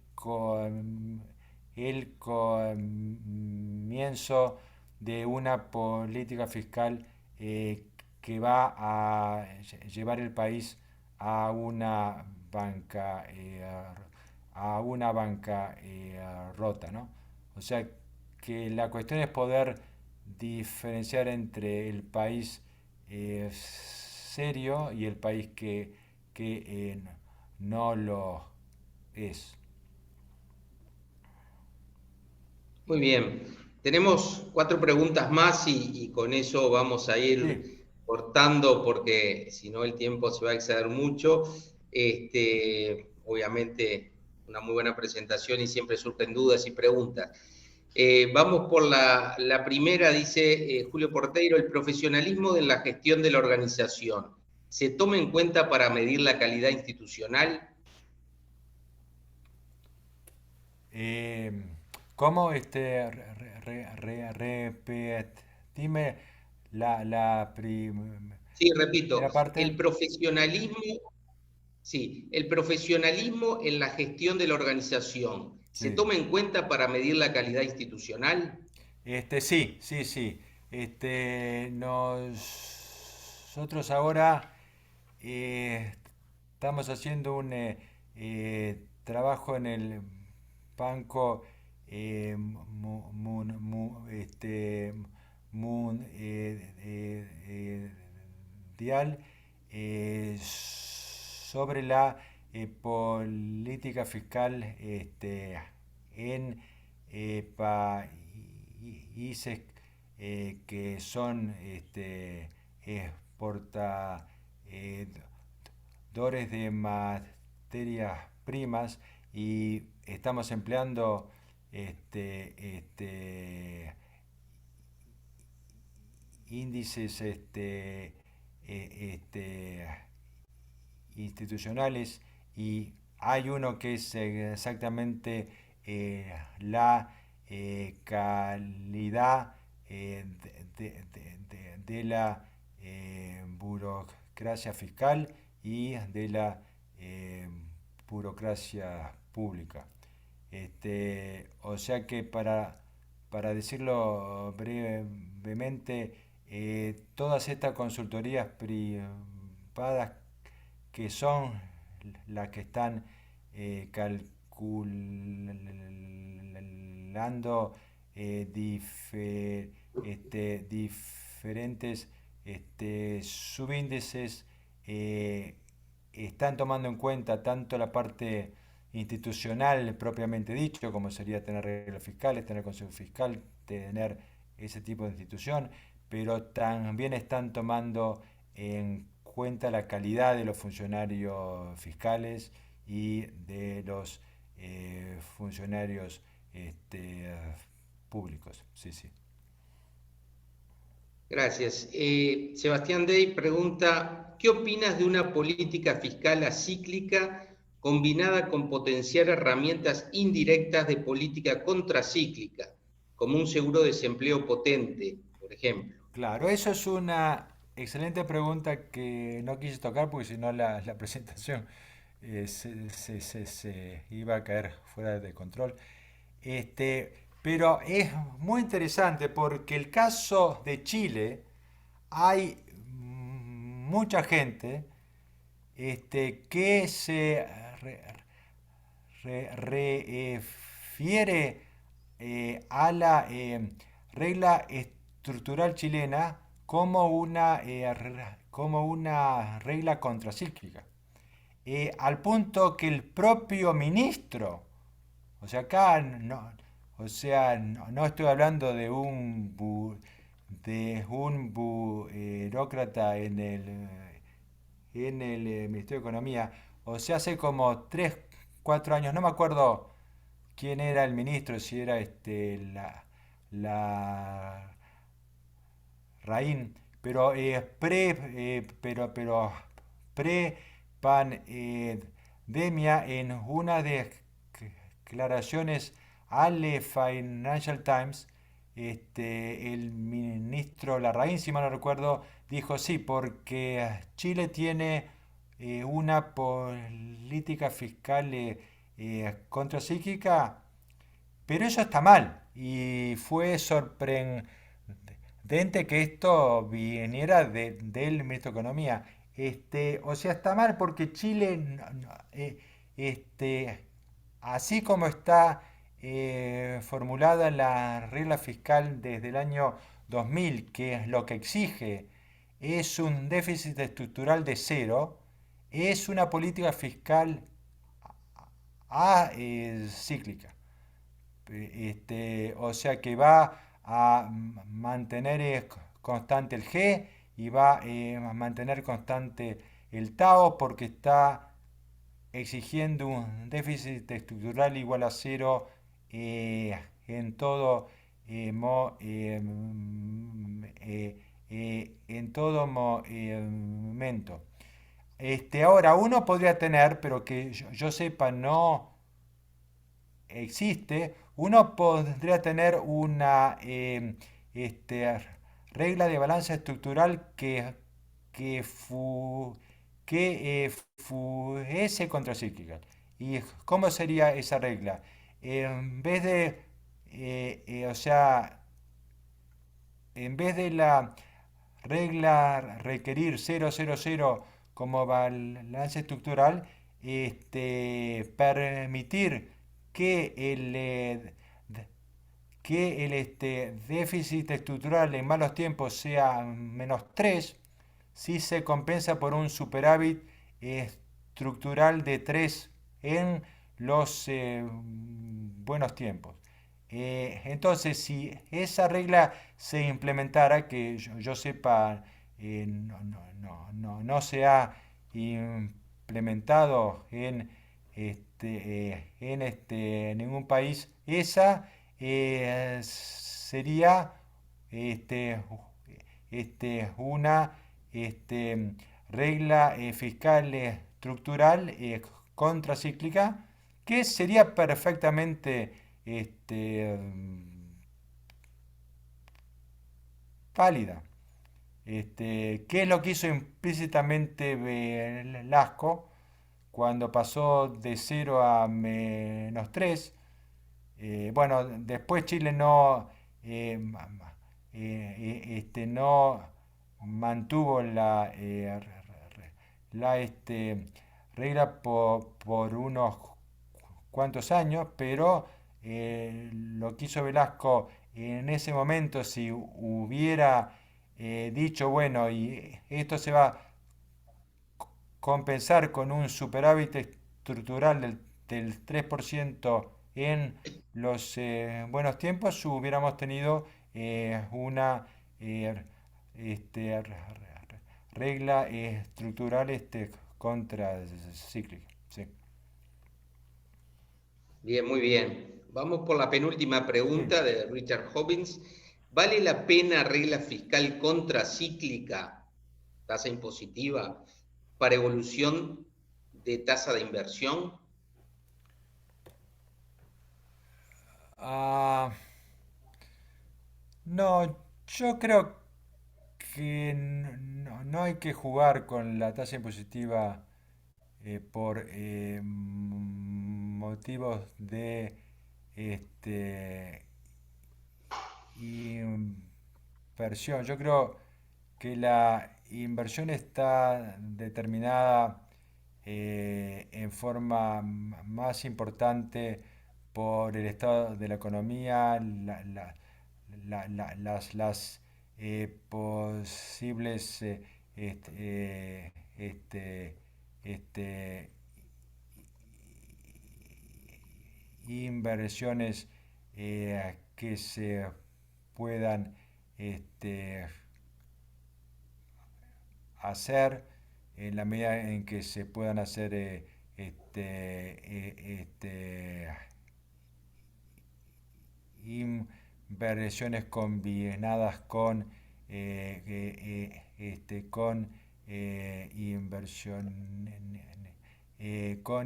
el comienzo de una política fiscal que va a llevar el país a una banca rota, ¿no? O sea que la cuestión es poder diferenciar entre el país serio y el país que no lo es. Muy bien. Tenemos 4 preguntas más y con eso vamos a Sí, ir cortando porque si no el tiempo se va a exceder mucho. Obviamente una muy buena presentación y siempre surgen dudas y preguntas. Vamos por la primera, dice Julio Porteiro, el profesionalismo en la gestión de la organización. ¿Se toma en cuenta para medir la calidad institucional? Eh, ¿Cómo repetime la Sí, primera repito, parte? el profesionalismo, sí, el profesionalismo en la gestión de la organización. ¿Se Sí. toma en cuenta para medir la calidad institucional? Sí, sí, sí. Nosotros ahora estamos haciendo un trabajo en el banco mundial sobre la política fiscal en países que son exportadores de materias primas y estamos empleando índices institucionales y hay uno que es exactamente la calidad de la burocracia fiscal y de la eh, burocracia pública. O sea que para decirlo brevemente, todas estas consultorías privadas que son las que están calculando diferentes subíndices, están tomando en cuenta tanto la parte institucional propiamente dicho, como sería tener reglas fiscales, tener consejo fiscal, tener ese tipo de institución, pero también están tomando en cuenta la calidad de los funcionarios fiscales y de los funcionarios públicos. Sí, sí. Gracias. Sebastián Dey pregunta, ¿qué opinas de una política fiscal acíclica combinada con potenciar herramientas indirectas de política contracíclica, como un seguro de desempleo potente, por ejemplo? Claro, eso es una excelente pregunta que no quise tocar porque si no la presentación se iba a caer fuera de control. Pero es muy interesante porque el caso de Chile hay mucha gente que se refiere a la regla estructural chilena como una regla contracíclica. Al punto que el propio ministro, o sea, acá no, o sea, no estoy hablando de un burócrata en el Ministerio de Economía. O sea, hace como 3 4 años, no me acuerdo quién era el ministro, si era la Raín, pero pre pandemia en una de declaraciones al Financial Times, el ministro Larraín, si mal no recuerdo, dijo sí, porque Chile tiene una política fiscal contracíclica, pero eso está mal y fue sorprendente que esto viniera del ministro de Economía. O sea, está mal porque Chile, así como está formulada la regla fiscal desde el año 2000, que es lo que exige es un déficit estructural de cero, es una política fiscal cíclica. O sea que va a mantener constante el G y va a mantener constante el Tao porque está exigiendo un déficit estructural igual a cero en todo, en todo momento. Ahora, uno podría tener, pero que yo sepa no existe, uno podría tener una este, regla de balanza estructural que, fu, fuese contracíclica. ¿Y cómo sería esa regla? En vez de, o sea, en vez de la regla requerir 0,00 como balance estructural, permitir que el déficit estructural en malos tiempos sea -3 si se compensa por un superávit estructural de 3 en los buenos tiempos. Entonces, si esa regla se implementara, que yo sepa, no se ha implementado en ningún país, esa sería este, una regla fiscal estructural contracíclica que sería perfectamente válida. ¿Qué es lo que hizo implícitamente Velasco cuando pasó de 0 a -3? Bueno, después Chile no mantuvo la regla por unos cuantos años, pero lo que hizo Velasco en ese momento, si hubiera dicho, bueno, y esto se va a compensar con un superávit estructural del 3% en los buenos tiempos, hubiéramos tenido una eh, este, regla estructural contracíclica. Sí. Bien, muy bien. Vamos por la penúltima Sí. pregunta de Richard Hobbins. ¿Vale la pena regla fiscal contracíclica, tasa impositiva, para evolución de tasa de inversión? Ah, no, yo creo que no hay que jugar con la tasa impositiva por motivos de este, inversión. Yo creo que la inversión está determinada en forma más importante por el estado de la economía, las posibles este, inversiones que se puedan este, hacer en la medida en que se puedan hacer inversiones combinadas con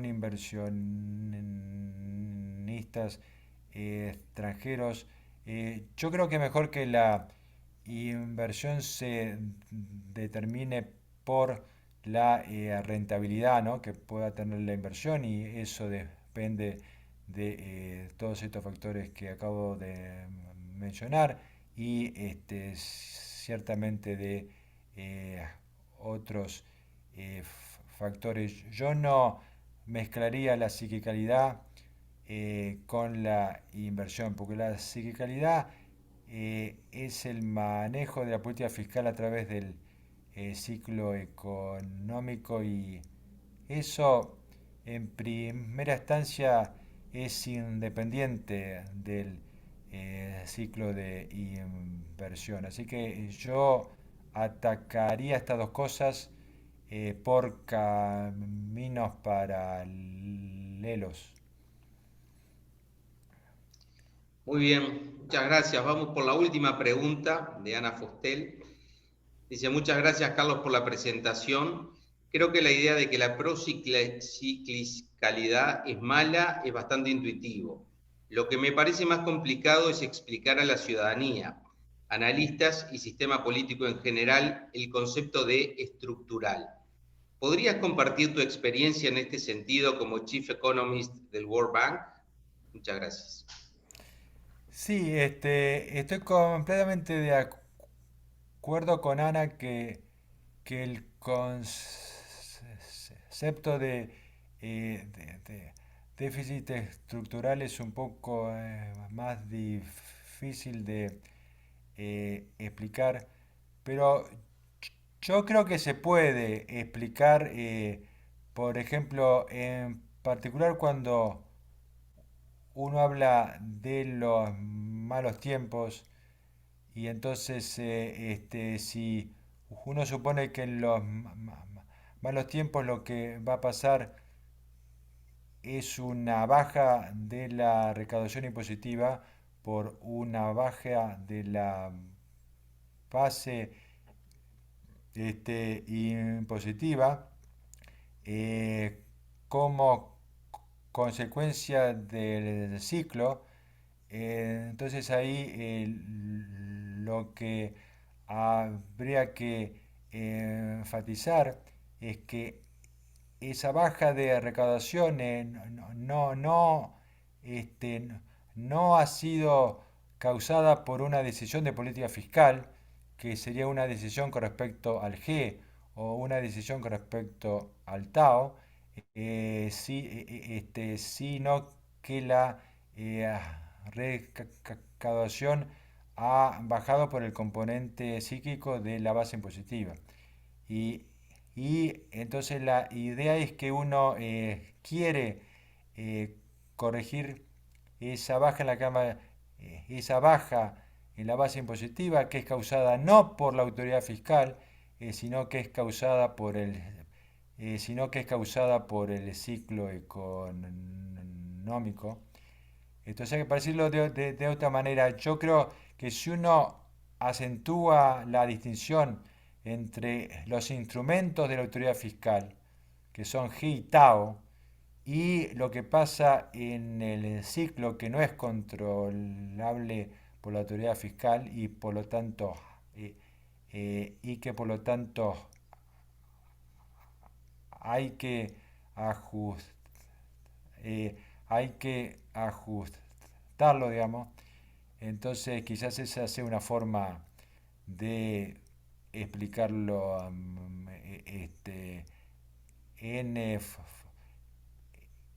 inversionistas extranjeros. Yo creo que mejor que la inversión se determine por la rentabilidad, ¿no?, que pueda tener la inversión, y eso depende de todos estos factores que acabo de mencionar, y ciertamente de otros factores. Yo no mezclaría la ciclicalidad con la inversión, porque la ciclicalidad es el manejo de la política fiscal a través del ciclo económico, y eso en primera instancia es independiente del ciclo de inversión. Así que yo atacaría estas dos cosas por caminos paralelos. Muy bien, muchas gracias. Vamos por la última pregunta de Ana Fostel. Dice, muchas gracias Carlos por la presentación. Creo que la idea de que la prociclicalidad es mala es bastante intuitivo. Lo que me parece más complicado es explicar a la ciudadanía, analistas y sistema político en general el concepto de estructural. ¿Podrías compartir tu experiencia en este sentido como Chief Economist del World Bank? Muchas gracias. Sí, estoy completamente de acuerdo con Ana que el concepto de déficit estructural es un poco más difícil de explicar, pero yo creo que se puede explicar, por ejemplo, en particular cuando uno habla de los malos tiempos y entonces si uno supone que en los malos tiempos lo que va a pasar es una baja de la recaudación impositiva por una baja de la base impositiva, eh, como consecuencia del ciclo. Entonces ahí lo que habría que enfatizar es que esa baja de recaudación este, no ha sido causada por una decisión de política fiscal, que sería una decisión con respecto al G o una decisión con respecto al Tao, sino que la eh, recaudación ha bajado por el componente psíquico de la base impositiva. Y, y entonces la idea es que uno quiere corregir esa baja en la cama, esa baja en la base impositiva que es causada no por la autoridad fiscal, sino que es causada por sino que es causada por el ciclo económico. Entonces, para decirlo de otra manera, yo creo que si uno acentúa la distinción entre los instrumentos de la autoridad fiscal, que son G y Tao, y lo que pasa en el ciclo que no es controlable por la autoridad fiscal y por lo tanto y que por lo tanto hay que ajustar hay que ajustarlo, digamos. Entonces, quizás esa sea una forma de explicarlo en,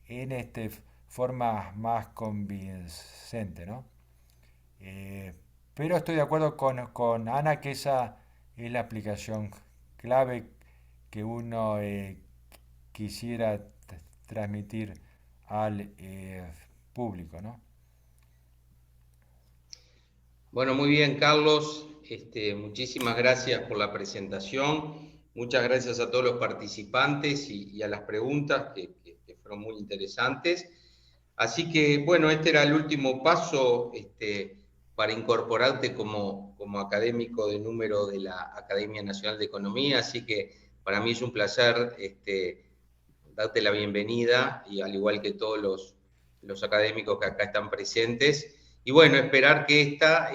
en forma más convincente, ¿no? Eh, pero estoy de acuerdo con Ana que esa es la aplicación clave que uno quisiera transmitir al público, ¿no? Bueno, muy bien, Carlos. Muchísimas gracias por la presentación. Muchas gracias a todos los participantes y a las preguntas que fueron muy interesantes. Así que, bueno, este era el último paso para incorporarte como académico de número de la Academia Nacional de Economía. Así que para mí es un placer darte la bienvenida, y al igual que todos los académicos que acá están presentes. Y bueno, esperar que esta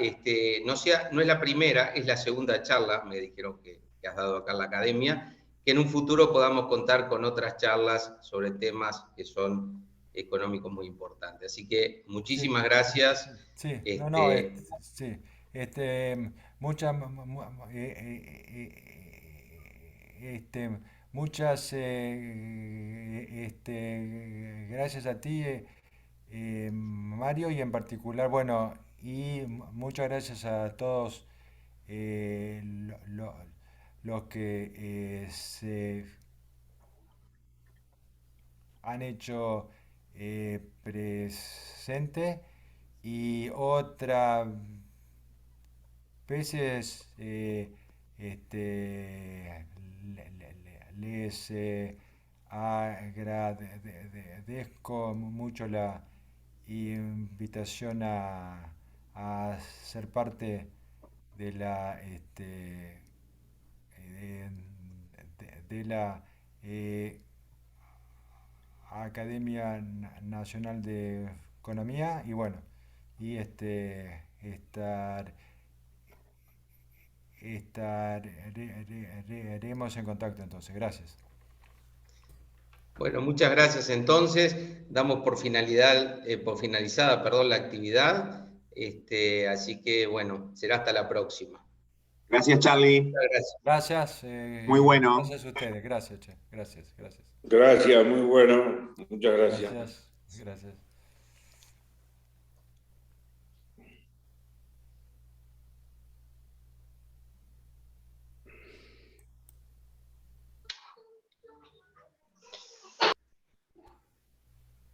no es la primera, es la segunda charla, me dijeron que has dado acá en la academia, que en un futuro podamos contar con otras charlas sobre temas que son económicos muy importantes. Así que Sí, muchísimas gracias. sí, no, no, sí, muchas, muchas, gracias a ti, Mario, y en particular, bueno, y muchas gracias a todos los que se han hecho presente y otras veces les agradezco mucho la invitación a ser parte de la, de, de la Academia Nacional de Economía y bueno, y estaremos en contacto entonces. Gracias. Bueno, muchas gracias entonces. Damos por finalizada, perdón, la actividad. Así que bueno, será hasta la próxima. Gracias, Charlie. Muchas gracias. Gracias, Muy bueno. gracias a ustedes. Gracias, che. Gracias, gracias. Gracias, muy bueno. Muchas gracias. Gracias, gracias.